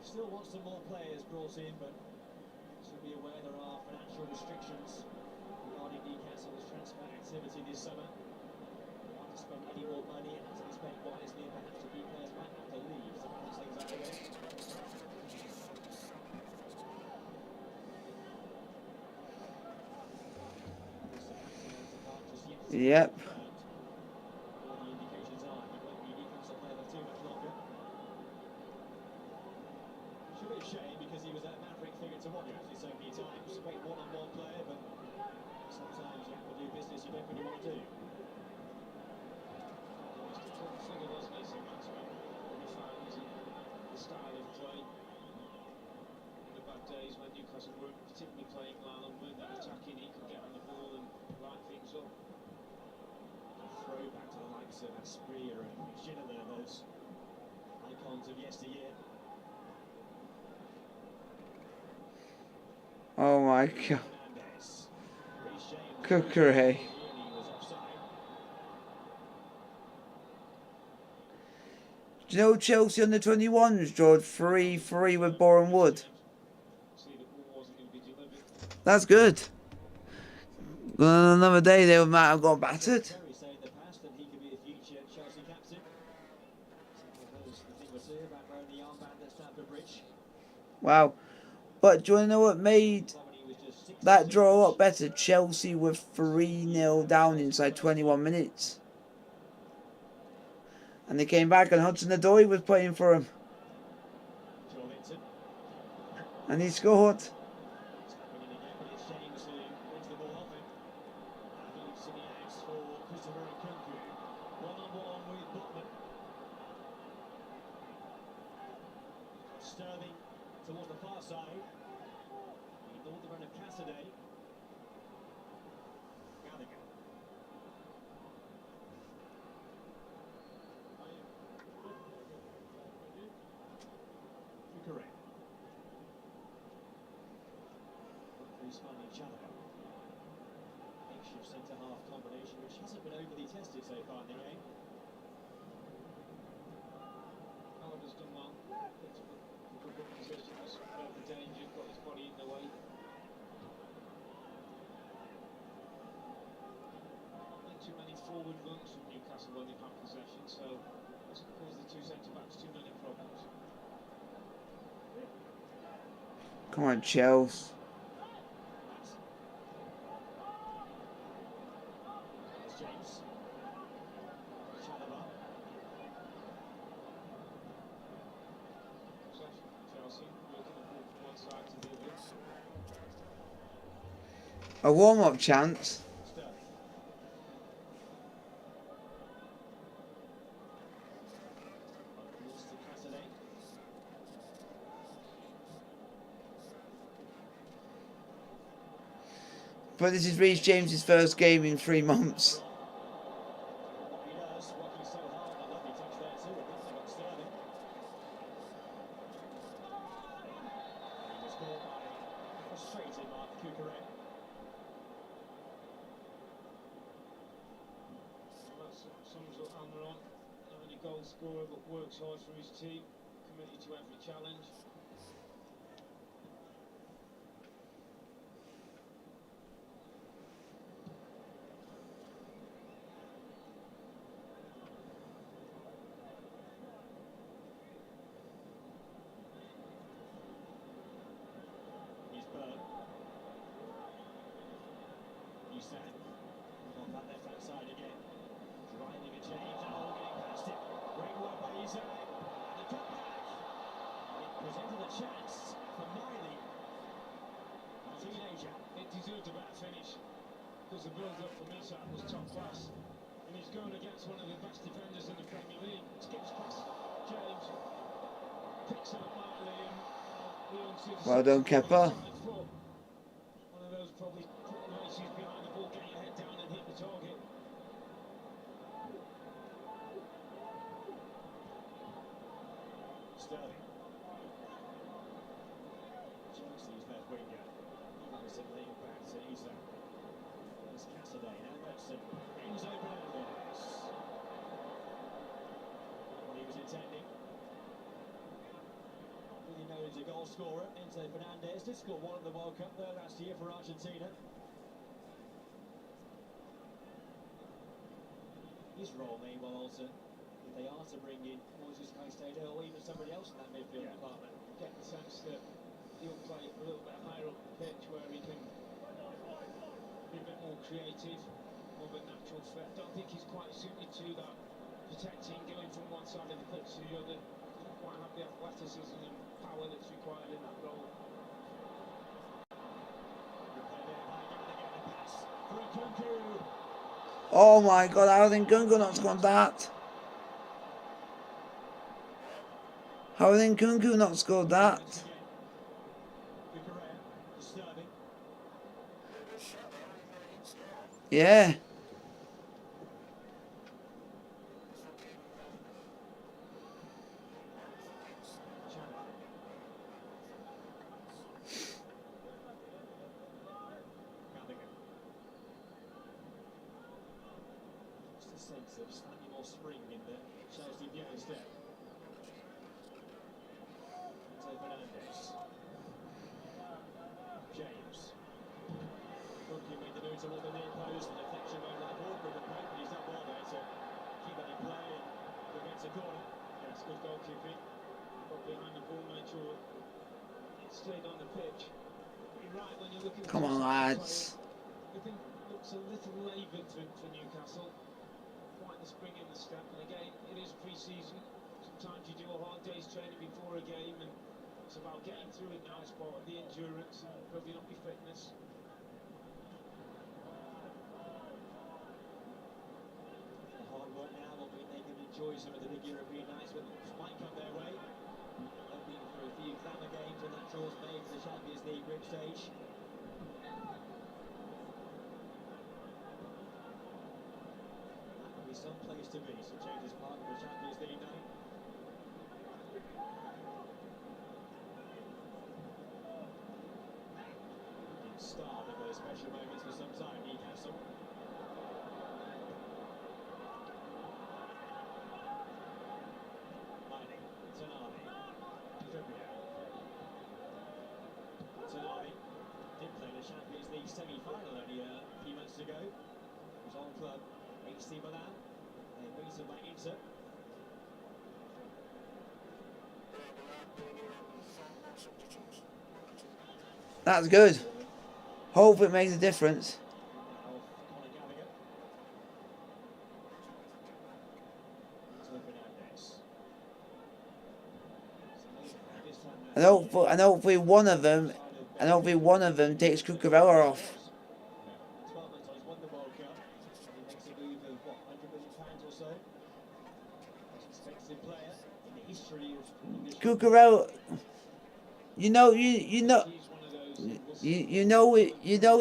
He still wants some more players brought in, but should be aware there are financial restrictions regarding Newcastle's transfer activity this summer. They want to spend any more money, it has to be spent wisely, and perhaps a few players might have to leave to balance things out a bit. Yep. All the indications are he won't be Newcastle player for too much longer. Should be a shame because he was a maverick figure to watch actually so many times. Great one-on-one player, but sometimes you have to do business you don't really want to do. Single, wasn't he? So that's when he found the style of play. In the bad days when Newcastle weren't particularly playing well and weren't that attacking, he could get on the ball and light things up. Throwback to the likes of Asprilla and Ginola, those icons of yesteryear. Oh my god. Fernandes. Reece James Cookery. really was offside. Do you know Chelsea under 21s drawed 3-3 with Boreham Wood? See, the ball wasn't going to be delivered. That's good. On another day they might have got battered. Terry said in the past that he could be the future Chelsea captain. Some of those, the thing was here about wearing the armband at Stamford Bridge. Wow. But do you want to know what made When he was just 6 that draw a lot better? Chelsea were 3-0 down inside 21 minutes. And they came back and Hudson-Odoi was playing for them. Joelinton. And he scored. It's happening again, but it's James who wins the ball off him. And he's sitting out for Christopher Nkunku. One-on-one with Butman. Sterling towards the far side. He ignored the run of Cassidy. Gallagher. Correct. Referees finding each other. Makeshift centre-half combination which hasn't been overly tested so far in the game. Oliver's done well. It's a good positions, got the danger, got his body in the way. Not too many forward runs from Newcastle when they've had possession, so that's caused the two centre-backs too many problems. Come on, Chelsea. There's James. Chalobah. Possession, Chelsea, working the ball from one side to the other. A warm-up chance. Sterling. Across to Cassidy. But this is Reece James's first game in 3 months. What he does, working so hard, a lovely touch there too. I think they got Sterling. And he was caught by a frustrated Mark Cucurella. Well, that sums up Almiron. Not only goal scorer, but works hard for his team, committed to every challenge. He's Burn. Usan. On that left hand side again. Driving at James. Oh, getting past it. Great work by Usan. And the cutback. It presented a chance for Miley. A teenager. It deserved a better finish because the build-up from Isak was top class, and he's going against one of the best defenders in the Premier League. Skips past James, picks up Marley, and Leon sees Well done, Kepa. One of those probably races behind the ball, get your head down and hit the target. Sterling. Chelsea's left winger. Madison laying back to Isak. There's Cassidy. Now Madison. Enzo Fernandez. Not what he was intending. Not really know a goal scorer, Enzo Fernandez, did score one in the World Cup there last year for Argentina. His role may well alter if they are to bring in Moises Caicedo or even somebody else in that midfield department. Get the sense that he'll play a little bit higher up the pitch where he can be a bit more creative, more of a natural threat. Don't think he's quite suited to that protecting, going from one side of the pitch to the other. Doesn't quite have the athleticism and power that's required in that role. Oh my god, how did Nkunku not score that? How did Nkunku not score that? Yeah. Sense of slightly more spring in the Chelsea Vieira step. Enzo Fernandez. James. Looking with the move toward the near post, the deflection over the ball, but he's done well there to keep that in play and prevents a corner. Yes, good goalkeeping. Got behind the ball, made sure it stayed on the pitch. You're right when you look at the Come on, lads. Everything looks a little laboured for Newcastle. Quite the spring in the step, and again, it is pre-season. Sometimes you do a hard day's training before a game, and it's about getting through it now as part of the endurance and building up your fitness. The hard work now will mean they can enjoy some of the big European nights which might come their way. Hoping for a few glamour games when that draw's made for the Champions League group stage. Some place to be, so changes part of the Champions League night. Start of those special moments for some time, Newcastle. Mining, Tonali did play the Champions League semi-final only a few months ago. He was on club AC Milan. They beat him by Inter. That's good. Hope it makes a difference. And hopefully one of them takes Cucurella off. Cucurella, you know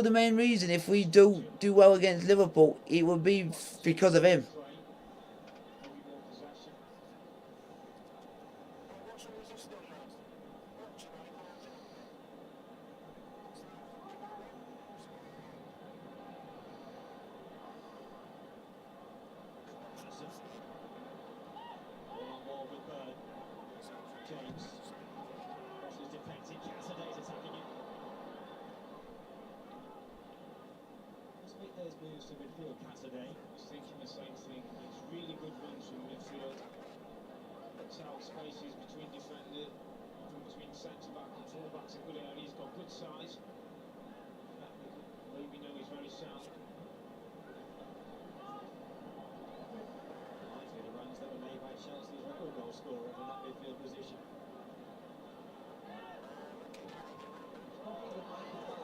the main reason if we do well against Liverpool, it will be because of him.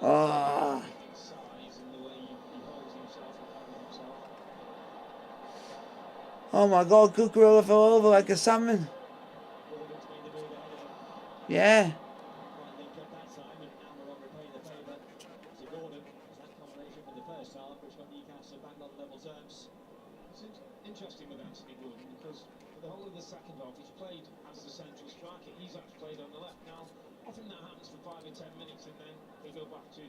Ah. Oh my god, Cucurella fell over like a salmon. Yeah. Interesting with Anthony Gordon because for the whole of the second half he's played as the central striker. He's actually played on the left. Now, often that happens for 5 or 10 minutes and then they go back to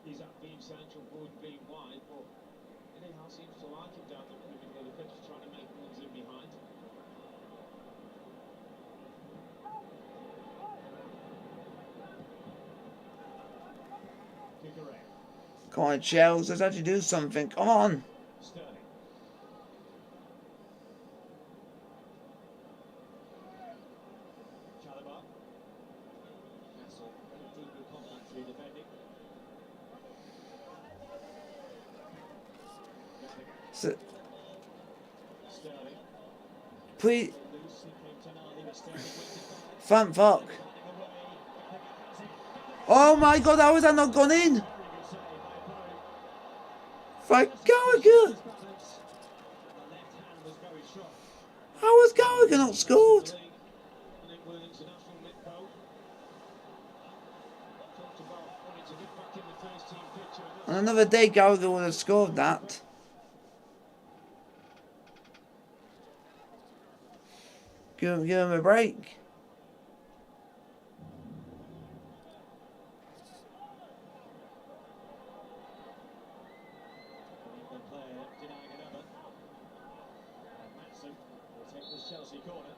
Isaac being central, Gordon being wide, but anyhow seems to like him down the middle of the pitch, trying to make runs in behind. Come on, Chelsea, let's actually do something. Come on. Sterling. Chalobah. Newcastle very deep in complimentary defending. So, Sterling. please, Loose, it came to Nani, but Sterling wins it back. thank fuck. Batting away. Gallagher has it. Oh my god, how has that not gone in? Very good save by Bow. Frank Just Gallagher. his balance. And the left hand was very strong. How has Gallagher not scored? And England international Nick Pope talked about wanting to get back in the first team picture. On another day, Gallagher would have scored that. Give him a break. England player denying another. And Matson will take this Chelsea corner.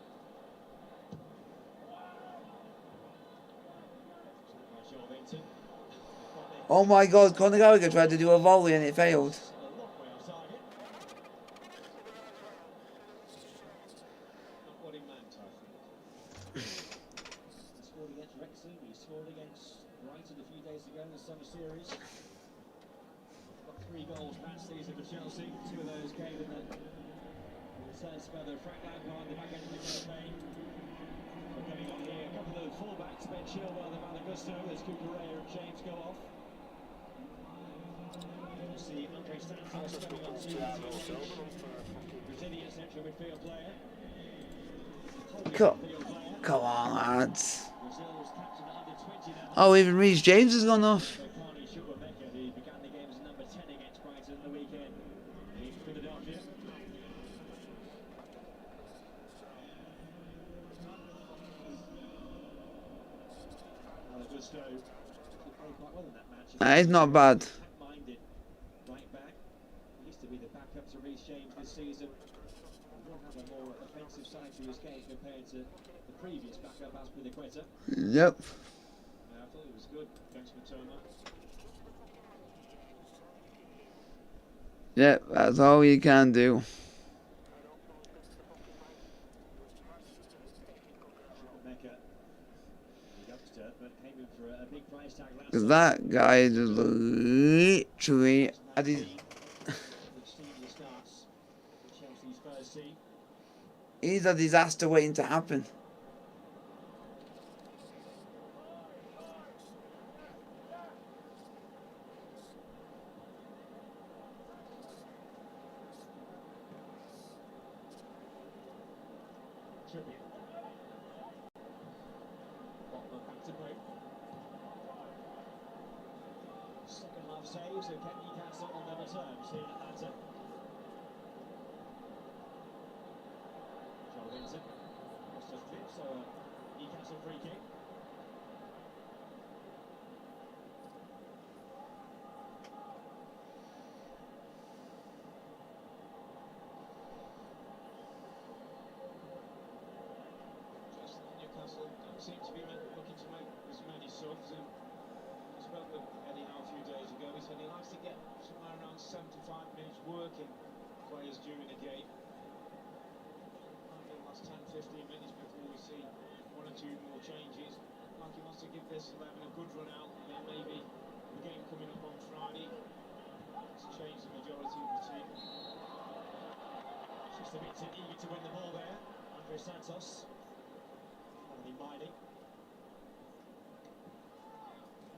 Jamwinga. Oh my god, Conor Gallagher tried to do a volley and it failed. A long way off target. Not what he meant, I think. He scored against Wrexham, he scored against Brighton a few days ago in the summer series. Got 3 goals last season for Chelsea. 2 of those came in the return spell of Frank Lampard, the back end of the campaign. We're coming on here, a couple of fullbacks, Ben Chilwell, the Malagusto, there's Cucurella and James go off. We'll see Andre Santos coming on to Brazilian central midfield player. Come on, lads. Brazil's captain at under 20 now. Oh, even Reece James has gone off. Carney Chukwuemeka, who began the game as number 10 against Brighton on the weekend in Philadelphia. Malagusto played quite well in that match. That is not bad. Minded right back. He used to be the backup to Reece James this season. He will have a more offensive side to his game compared to the previous backup, Aspilicueta. Yep. I thought it was good against Matoma. Yep, that's all you can do. Chukwuemeka, the youngster, but came in for a big price tag last Because time. that guy just literally at his, he's a disaster waiting to happen. Second half saves have kept Newcastle on level terms here in Atlanta. Jamwinga, lost a flip, so a Newcastle free kick. Just Newcastle don't seem to be looking to make as many subs. And I spoke with Eddie Howe a few days ago. He said he likes to get somewhere around 75 minutes working players during a game. Maybe the last 10-15 minutes before we see 1 or 2 more changes. Like he wants to give this 11 a good run out, and then maybe the game coming up on Friday to change the majority of the team. Just a bit too eager to win the ball there. Andre Santos. Only Miley.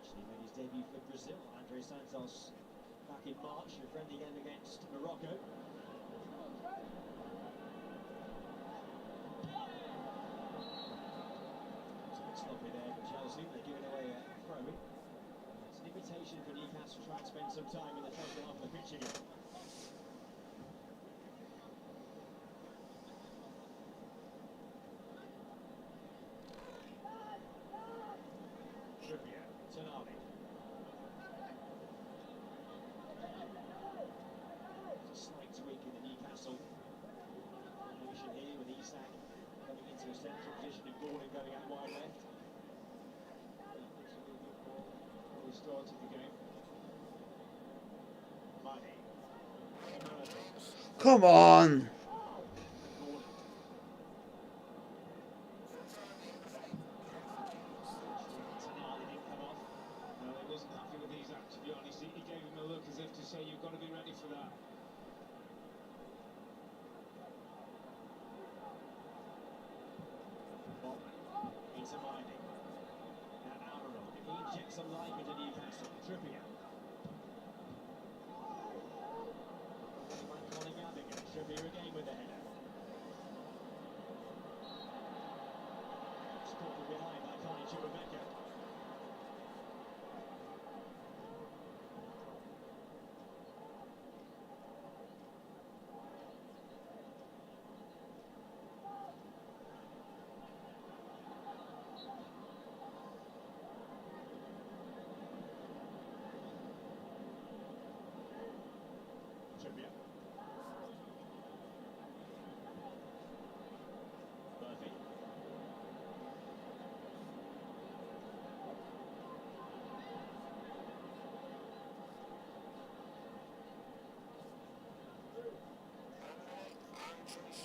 Actually made his debut for Brazil. Andre Santos back in March, a friendly game against Morocco. It's a bit sloppy there for Chelsea. They're giving away a throw. It's an invitation for Newcastle to try and spend some time in the centre half of the pitch again. Trippier, Tonali. A slight tweak in the Newcastle formation here with Isak coming into a central position and Gordon going out wide left. He started the game. Hermione. Come on. Tanali didn't come off. No, he wasn't happy with his act, to be honest. He gave him a look as if to say, you've got to be ready for that. Botman into Miney. Now Almiron. He injects some life into Newcastle. Trippier. Conor Gallagher. Trippier again with the header. Spot from behind by Connie Jamwinga. Trippier. Murphy.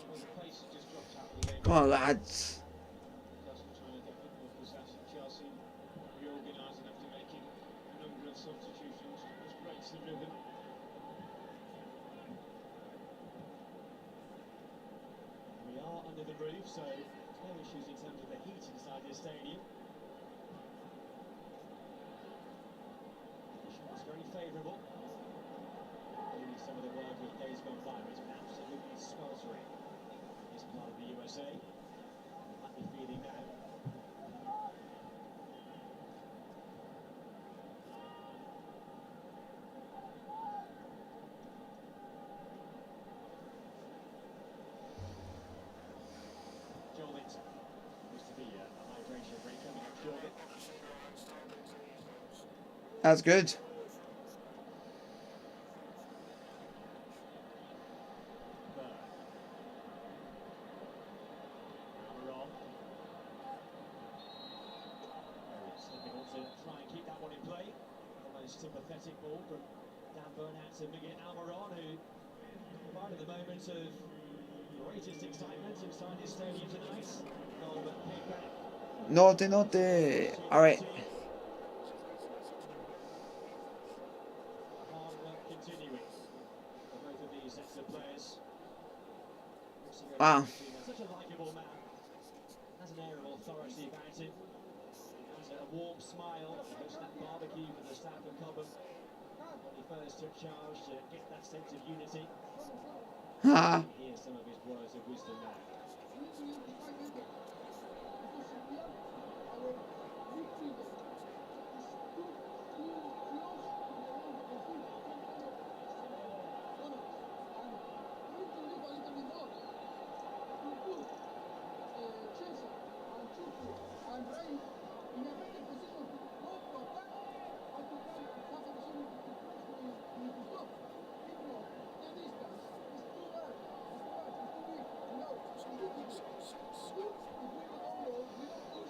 Well, the pace has just dropped out of the game. Come on, lads. Newcastle trying to get a bit more possession. Chelsea reorganising after making a number of substitutions. Just breaks the rhythm. We are under the roof, so no issues in terms of the heat inside this stadium. It's very favourable. Maybe some of the work with days gone by, it's been absolutely sweltering in this part of the USA. You might be feeling now. Joel Linton. Used to be a hydration break coming up shortly. That's good. Almiron. Very difficult to try and keep that one in play. Almost sympathetic ball from Dan Burn out to Miguel Almiron, who provided the moment of greatest excitement inside this stadium tonight. Goal that came back. Naughty, naughty. Alright. Hard work continuing for both of these sets of players. Wow. Such a likeable man. Has an air of authority about him. Has a warm smile. Hosts that barbecue for the staff of Cobham. When he first took charge to get that sense of unity. Ha. Here's some of his words of wisdom now.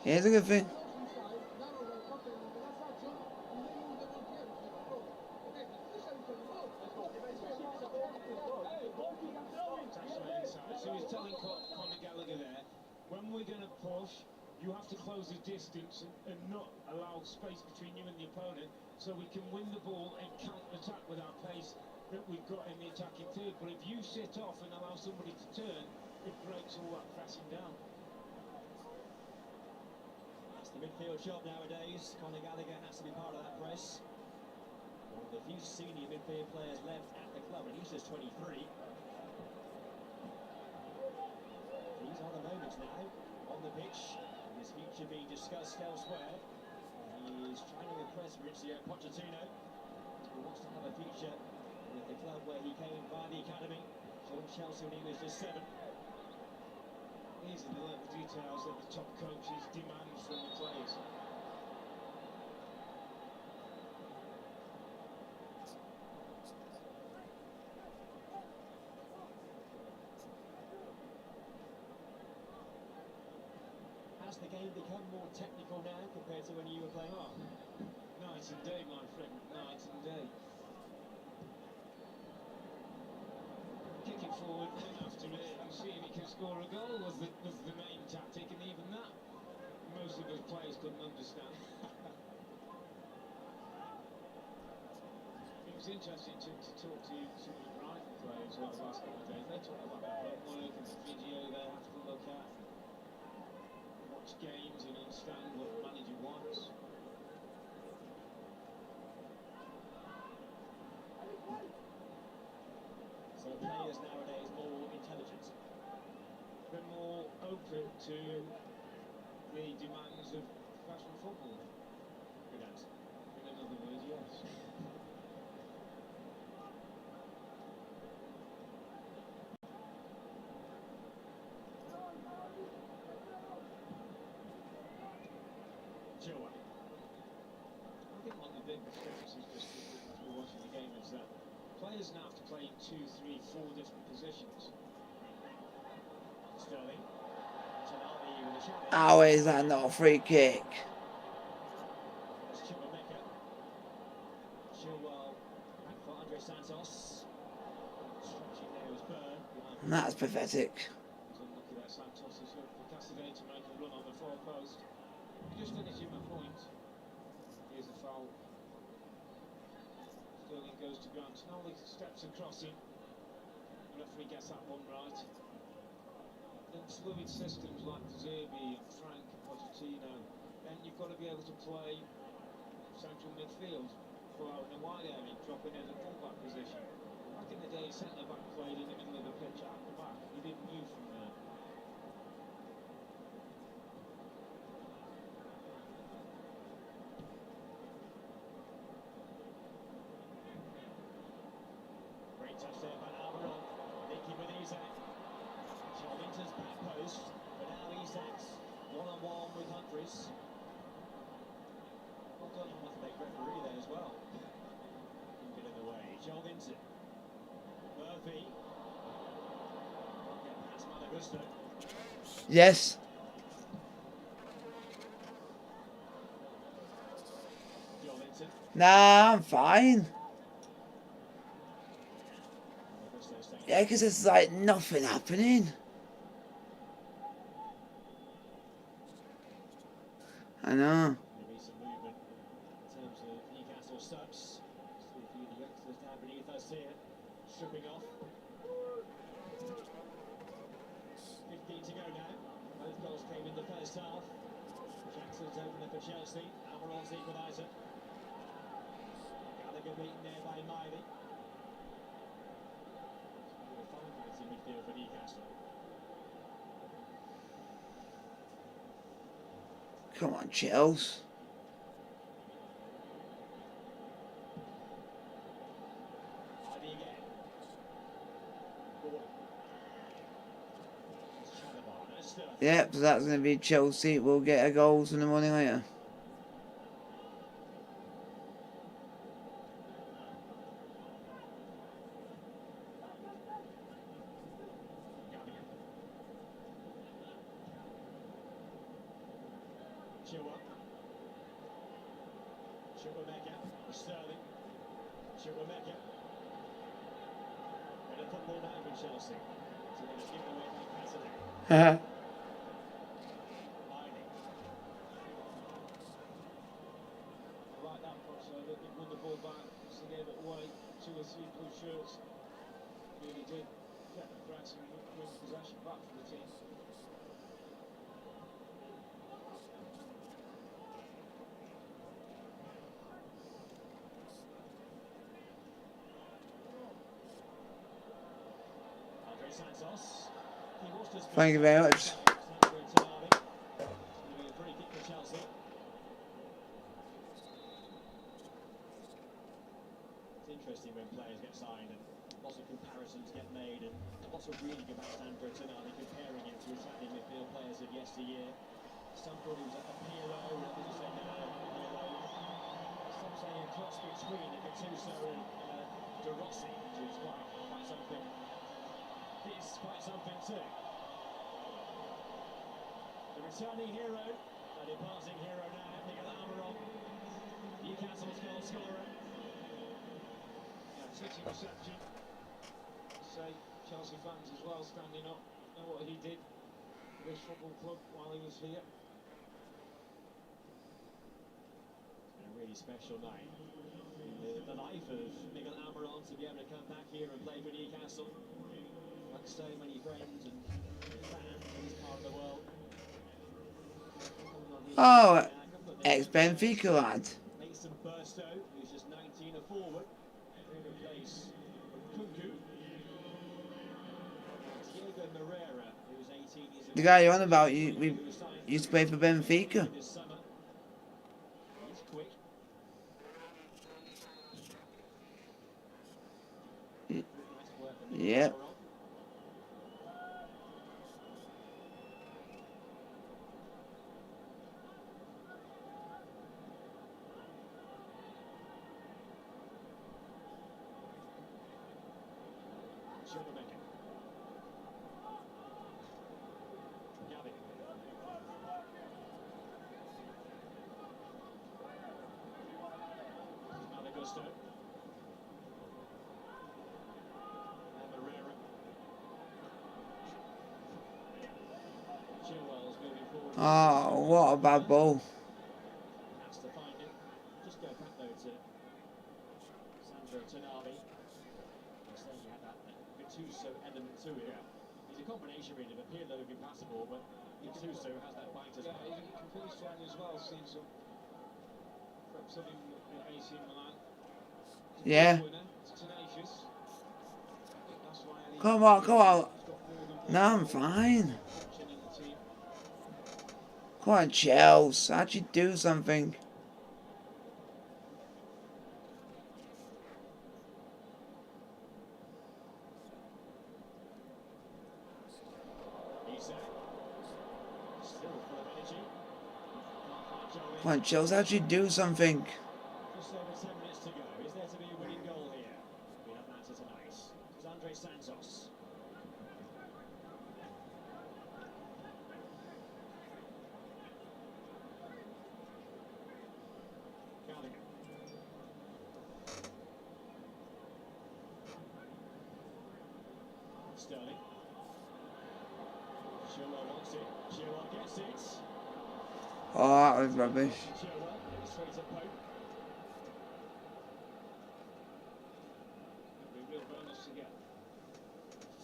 Here's a good thing. So he's telling Conor Gallagher there, when we're going to push, you have to close the distance and not allow space between you and the opponent so we can win the ball and counter-attack with our pace that we've got in the attacking third. But if you sit off and allow somebody to turn, it breaks all that pressing down. That's the midfield job nowadays. Conor Gallagher has to be part of that press. One of the few senior midfield players left at the club, and he's just 23. These are the moments now on the pitch. And his future being discussed elsewhere. He is trying to impress Mauricio Pochettino, who wants to have a future with the club where he came via the academy. Joined Chelsea when he was just 7. These are the little details that the top coaches demand from the players. Has the game become more technical now compared to when you were playing on? Night and day, my friend, night and day. forward after it and see if he can score a goal was the main tactic, and even that most of us players couldn't understand. It was interesting to talk to some of the Brighton players over the last couple of days. They talk about their homework and the video they have to look at, watch games and understand what the manager wants. So players nowadays more intelligent. They're more open to the demands of professional football. Good answer. In another word, yes. Joe. I think one of the big differences just as we're watching the game is that players now have to play in 2, 3, 4 different positions. Sterling. Tonali with a challenge. How is that not a free kick? That's Jamwinga. Chilwell back for Andre Santos. Stretching there was Burn. behind That's pathetic. He's unlucky that Santos has looked for Cassidy to make a run on the far post. Just finishing my point. Here's a foul. Sterling goes to ground. Tonali steps across him. The referee gets that one right. In fluid systems like Zerbi and Frank and Pochettino, then you've got to be able to play central midfield, pull out in a wide area, drop in as a full-back position. Back in the day, centre-back played in the middle of the pitch at the back. He didn't move from there. Great touch there by Almiron. Linking with Isak. Charlington's back post. But now Isak's one-on-one with Humphries. Well done on the big referee there as well. Keep it in the way. Charlington. Murphy. Can't get past Malagusto. Yes. Charlington. Nah, I'm fine. Malagusto staying. Yeah, because there's like nothing happening. I know. Maybe some movement in terms of Newcastle subs. See a few of the youngsters down beneath us here, stripping off. 15 to go now. Both goals came in the first half. Jackson's opener for Chelsea. Almiron's equaliser. Gallagher beaten there by Miley. A fine fancy midfield for Newcastle. Come on, Chels. Ivy again. Gordon. It's Chalobah. No stuff. Yep, so that's going to be Chelsea. We'll get a goals in the morning later. Jamwinga, Sterling, Jamwinga. And a football now for Chelsea. So they're just giving away by Cassidy. Miley. Like that cross over, he won the ball back, so he gave it away. 2 or 3 blue shirts. Really did get the threats and win possession back for the team. Andre Santos. He was just Thank you very much. Tonali. It's going to be a free kick for Chelsea. It's interesting when players get signed and lots of comparisons get made and lots of reading about Sandro Tonali, comparing him to attacking midfield players of yesteryear. Some thought he was a hero, and others say no, hero. Some say a cross between Gattuso and De Rossi, which is quite something. It's quite something too. The returning hero, the departing hero now, Miguel Almiron, Newcastle's goal scorer. Yeah, City reception. Say Chelsea fans as well standing up. Know what he did for this football club while he was here. It's been a really special night in the life of Miguel Almiron to be able to come back here and play for Newcastle. Like so many friends and fans in this part of the world. Oh, ex-Benfica lad. Mason Burstow, who's just 19, a forward, in replace Kunku. Diego Moreira, who's 18, he's The guy you're on about, we used to play for Benfica. this summer. He's quick. Nice work from Miguel Yeah. Almiron. Jamwinga. Gavi. Malagusto. And Moreira. Chilwell's moving forward. Oh, what a bad ball. Has to find it. Just go back though to Sandro Tonali. I say he had that Gattuso element to it. He's a combination really of Pirlo who can pass the ball, but Gattuso has that bite as Yeah, well. he's a complete strand as well. Seen some at AC Milan. He's a Yeah. goal winner. He's tenacious. I think that's why he- Come on, come on. he's got more than one No, I'm fine. option in the team. Come on, Chelsea. Actually do something. Isak. Still full of energy. Can't find Joe Come on, Chelsea. Actually do something. Just over 10 minutes to go. Is there to be a winning goal here? We have an answer tonight. It's Andre Santos. Gallagher. Sterling. Chilwell wants it. Chilwell gets it. Oh, that was rubbish. Chilwell straight at Pope. It'd be a real bonus to get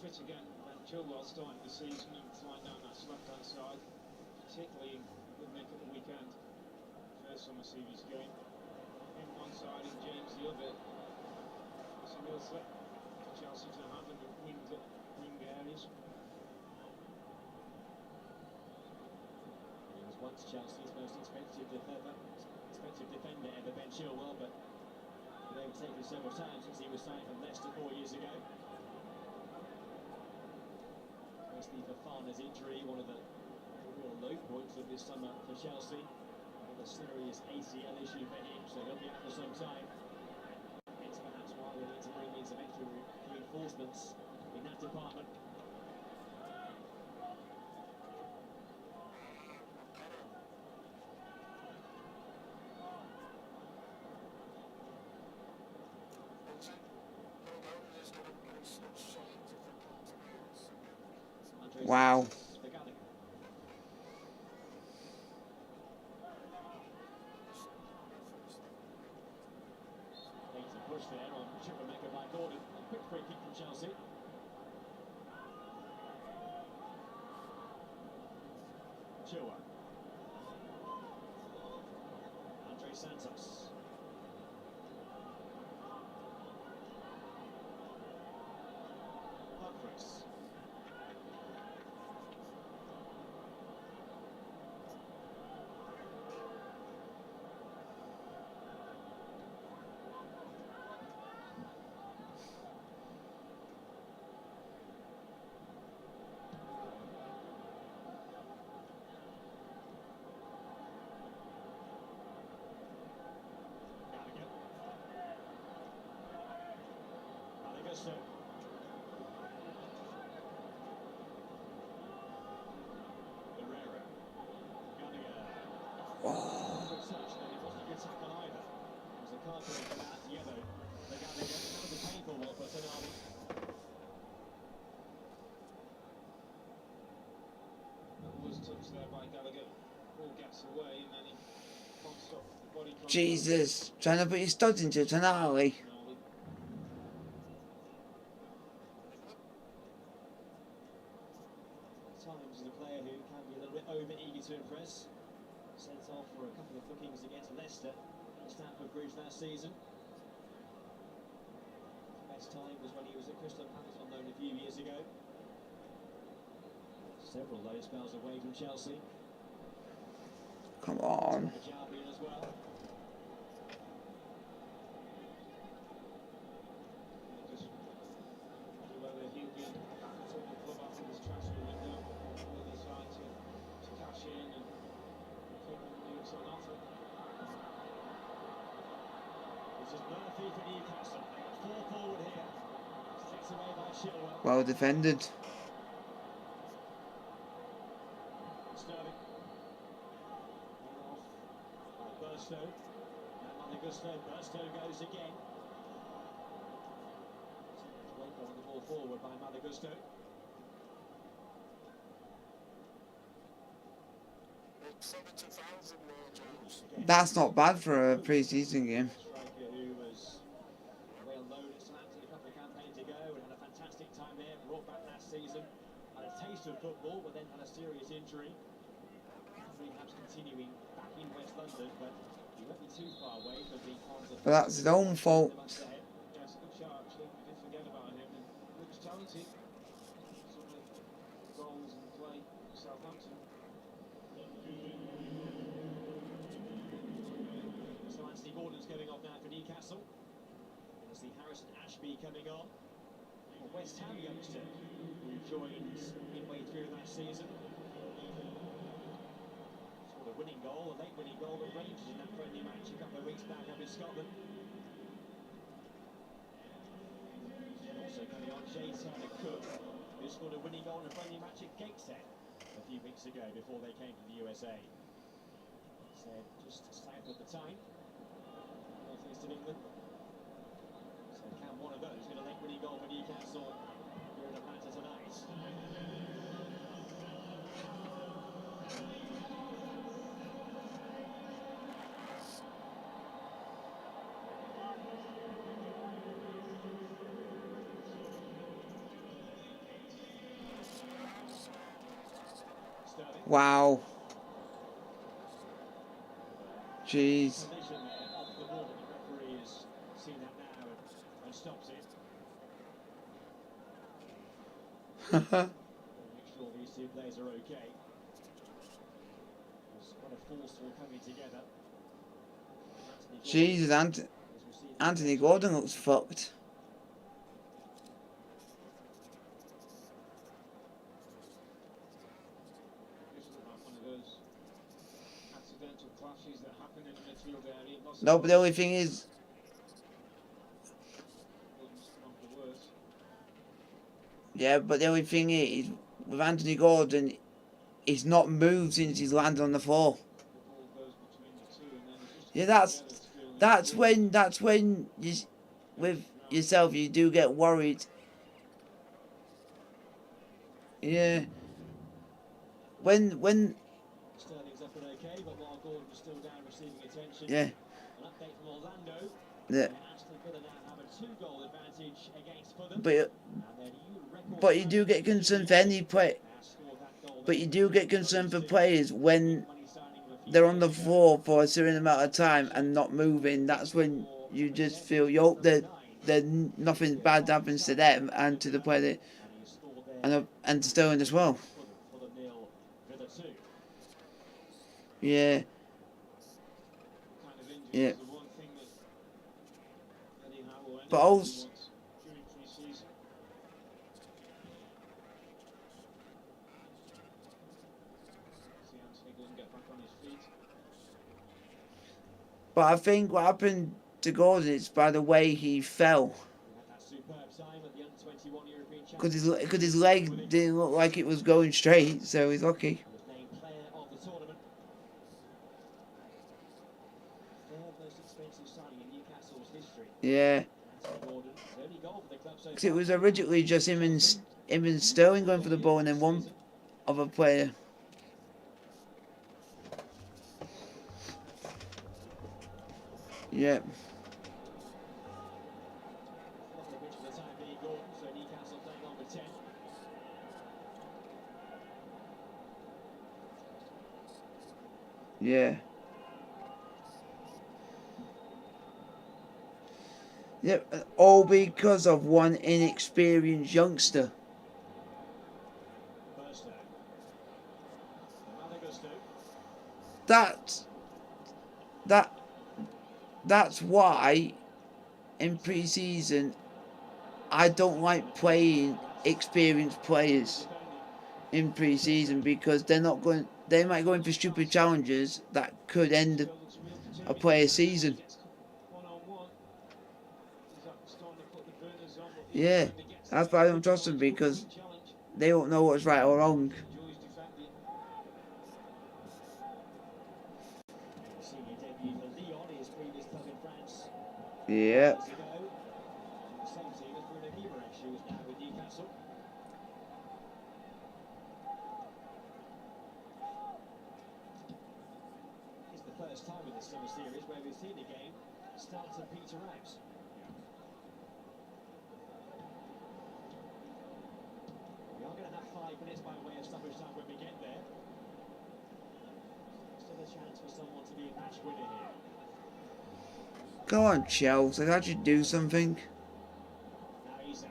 fit again when Chilwell starting the season and flying down that left-hand side, particularly with Nick at the weekend. First summer series game. In one side and James the other. It's a real threat for Chelsea to have in the wing areas. He was once Chelsea's most expensive defender ever, Ben Chilwell, but they were taken several times since he was signed from Leicester 4 years ago. Firstly for Farner's injury, one of the real low points of this summer for Chelsea. A serious ACL issue for him, so he'll be out for some time. It's perhaps why we need to bring in some extra reinforcements in that department. Andre Wow. Santos for Gallagher. Needs a push there on Jamwinga by Gordon. A quick free kick from Chelsea. Chilwell. Andre Santos. Humphreys. Gallagher. Malagusto. Herrera. Gallagher. Good touch, but it wasn't a good tackle either. It was a card for that, yellow for Gallagher. That was a painful one for Tonali. touch there by Gallagher. Ball gets away and then he can't stop the body contact. Jesus, trying to put your studs into Tonali. At times, he's a player who can be a little bit over eager to impress. Sent off for a couple of bookings against Leicester at Stamford Bridge last season. Best time was when he was at Crystal Palace on loan a few years ago. Several loan spells away from Chelsea. Come on. Jamwinga as well. Just whether he'll be back at the club after this transfer window, will he try to cash in and take the news on offer. This is Murphy for Newcastle. 4 forward here. Takes away by Chilwell. Well defended. Sterling. Off by Burstow. Now Malagusto. Burstow goes again. Won't go on the ball forward by Malagusto. It's 70,000 more, James. That's not bad for a pre-season game. Striker who was away on loan at Southampton a couple of campaigns ago and had a fantastic time there, brought back last season, had a taste of football but then had a serious injury. Perhaps continuing back in West London, but he won't be too far away from being part of But that's his own fault. Yeah, it's a good shot actually. We did forget about him and looks talented. Some of the goals and play for Southampton. So Anthony Gordon's going off now for Newcastle. We'll see Harrison Ashby coming on. A West Ham youngster who joined midway through last season. Scored a winning goal, a late winning goal at Rangers in that friendly match a couple of weeks back up in Scotland. Also coming on, Jay Turner Cook, who scored a winning goal in a friendly match at Gateshead a few weeks ago before they came to the USA. Said just south of the Tyne, northeast of England. So can one of those get a late winning goal for Newcastle here in Atlanta tonight? Sterling. Wow. Jeez. Collision there off the ball. The referee has seen that now and stops it. Make sure these two players are okay. There's quite a force all coming together. Jesus, Anthony Gordon looks fucked. This is about one of those accidental clashes that happen in the midfield area. No, but the only thing is, yeah, but the only thing is, with Anthony Gordon, he's not moved since he's landed on the floor. Yeah, that's when you, with yourself, you do get worried. Yeah. When Sterling's up and okay, but while Gordon was still down receiving attention. yeah. An update from Orlando. Yeah. Aston Villa now have a 2-goal advantage against Fulham. But And their new record but you do get concerned for any play. now scored that goal. But you do get concerned for players when Money signing of a few they're on the days ago. floor for a certain amount of time and not moving. That's when you just feel you hope that nothing bad happens to them and to the player And he scored there. and to Sterling as well. Fulham 0, Villa 2. Yeah, kind of injury Yeah. is the one thing that Eddie Howe or But anybody also- wants during pre-season. See Anthony Gordon get back on his feet. but I think what happened to Gordon is by the way he fell, He had that superb time at the Under-21 European because his leg didn't look like it was going straight, so he's lucky. and was named player of the tournament. Third most expensive signing in Newcastle's history. Yeah, Anthony Gordon, his only goal for the club so because it far. was originally just him and Sterling going for the ball and then one other player. Yeah. Not the pitch for the time being, Gordon, so Newcastle playing on with 10. Yeah. Yep, all because of one inexperienced youngster. First down. Malagusto. That's why in pre-season I don't like playing experienced players in pre-season because they might go in for stupid challenges that could end a player's season. Yeah, that's why I don't trust them, because they don't know what's right or wrong. Senior debut for Lyon, his previous club in France. Yeah. Years ago. Same team as Bruno Guimaraes, who is now with Newcastle. It's the first time in this summer series where we've seen the game start to peter out. We are going to have 5 minutes by way of stoppage time when we get there. Still a chance for someone to be a match winner here. Go on, Chelsea, can't you do something? Now he's out.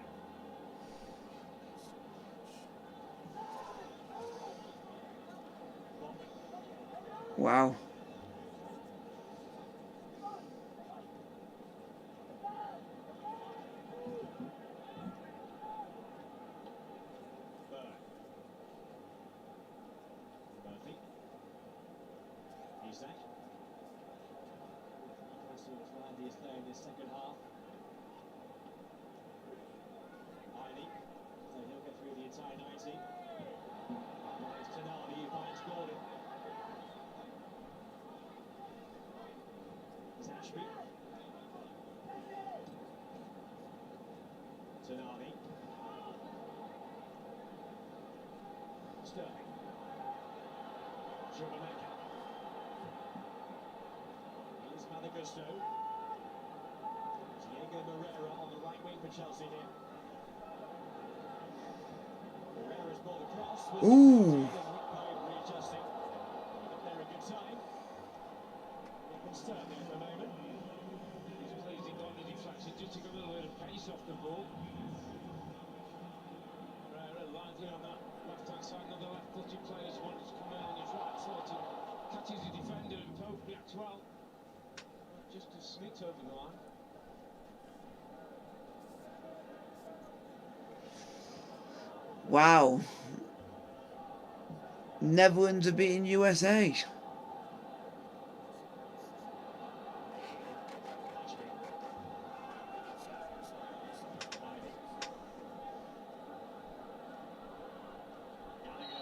Wow. Murphy. Isak. Newcastle tried his play in this second half. Riley. So he'll get through the entire 90. Now it's Tonali who finds Gordon. It's Ashby. Tonali. Sterling. Jamwinga. Here's Malagusto. Diego Moreira on the right wing for Chelsea here. Moreira's ball across. Ooh. Readjusting. But they're a good time. It can start there for a moment. He's pleasing on the deflection, just took a little bit of pace off the ball. Pereira lively on that left-hand side, another left-footed players wanted to come in on his right foot and catches the defender, and Pope reacts well. Just a snit over the line. Wow. Netherlands are beating USA. Gallagher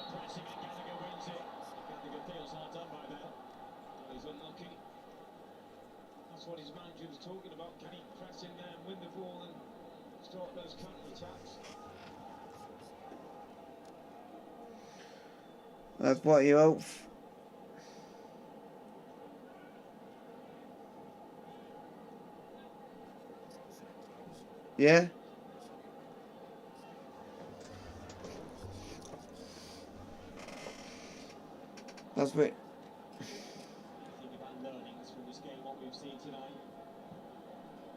pressing and Gallagher wins it. Gallagher feels hard done by now. Well, he's unlucky. That's what his manager was talking about. Can he press in there and win the ball and start those counter-attacks? That's what you hope. Yeah. That's what. Think about learnings from this game, what we've seen tonight.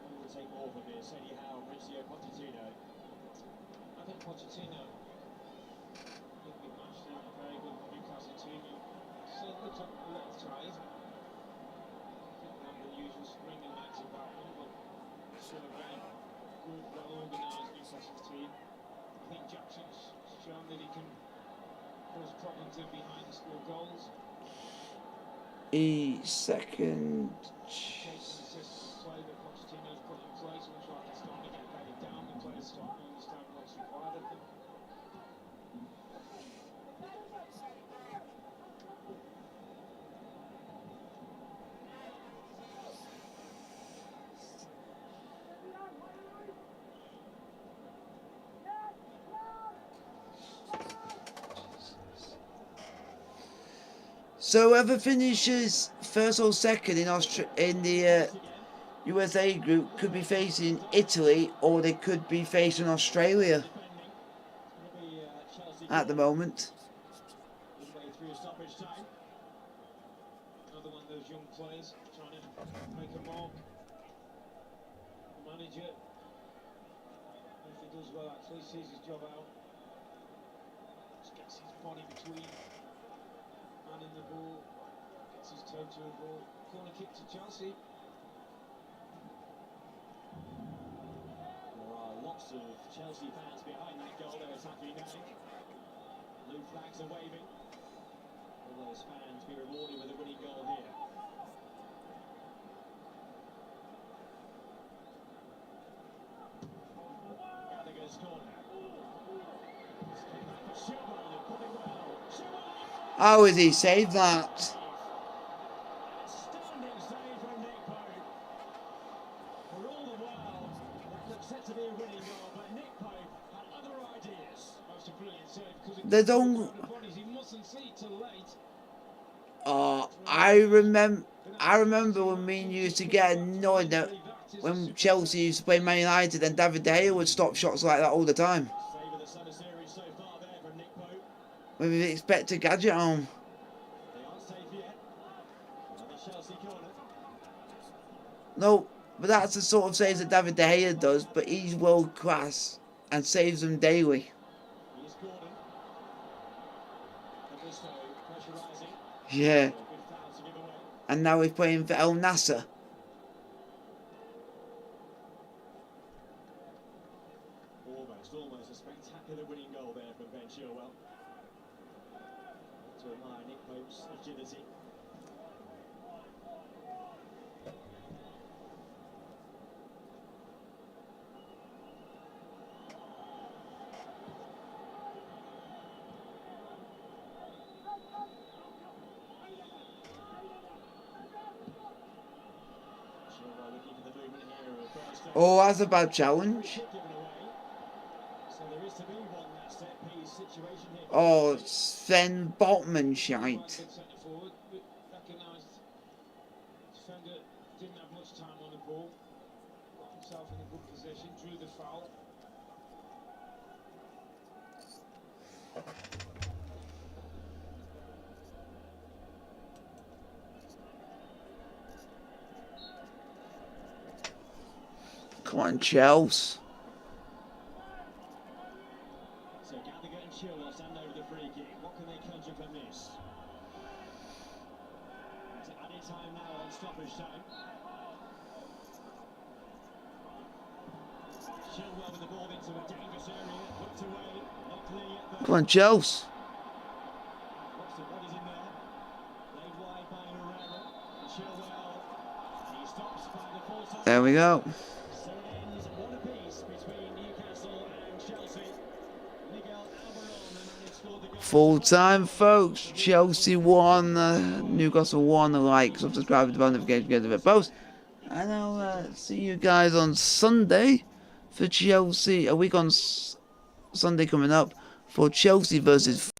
Who will take more from this? Eddie Howe, Mauricio Pochettino. I think Pochettino will be matched in a very good Newcastle team. So it looks like a little tired. I think they have the usual spring and legs about them, but still a very good, well-organised Newcastle team. I think Jackson's shown that he can cause problems in behind and score goals. Second. Taking the system play that Pochettino's put in place, looks like it's starting to get bedded down. The players start to understand what's required of them. So whoever finishes first or second in USA group could be facing Italy or they could be facing Australia at the moment. Midway through stoppage time. Another one of those young players trying to make a mark. The manager, if he does well, actually sees his job out. Just gets his body between man and the ball, gets his toe to the ball. Corner kick to Chelsea. There are lots of Chelsea fans behind that goal. They're attacking now. Blue flags are waving. Will those fans be rewarded with a winning goal here? Gallagher's corner. It's come back for Sherwood, and put it well. Sherwood! How has he saved that? Outstanding save from Nick Pope. For all the while, that looked set to be a winning goal, but Nick Pope had other ideas. That's a brilliant save because it They don't. the bodies. He mustn't see it till late. I remember when me and you used to get annoyed that when Chelsea used to play Man United and David De Gea would stop shots like that all the time. Save of the summer series so far there from Nick Pope. When we expect a gadget home. They aren't safe yet. Another Chelsea corner. No, but that's the sort of saves that David De Gea does, but he's world class and saves them daily. He's cornered. Augusto pressurising. Yeah. Good foul to give away. And now he's playing for El Nasser. Almost a spectacular winning goal there from Ben Chilwell. To admire Nick Pope's agility. Chilwell looking for the movement here of Burstow. Oh, that's a bad challenge. Given away. So there is to be one that set piece situation here. Oh, Sven Botman shite. Good centre forward, recognised defender didn't have much time on the ball, got himself in a good position, drew the foul. Come on, Chelsea. So Gallagher and Chilwell stand over the free kick. What can they conjure from this? It's added time now on stoppage time. Chilwell with the ball into a dangerous area, hooked away, not clear yet though. Come on, Chelsea. Lots of bodies in there. Laid wide by Herrera. And Chilwell, and he stops by the full time. There we go. So it ends one apiece between Newcastle and Chelsea. Miguel Almiron, the man who scored the goal. Full time, folks. Chelsea won. Newcastle won. Like, subscribe to the notification, get the post. And I'll see you guys on Sunday for Chelsea. A week on Sunday coming up for Chelsea versus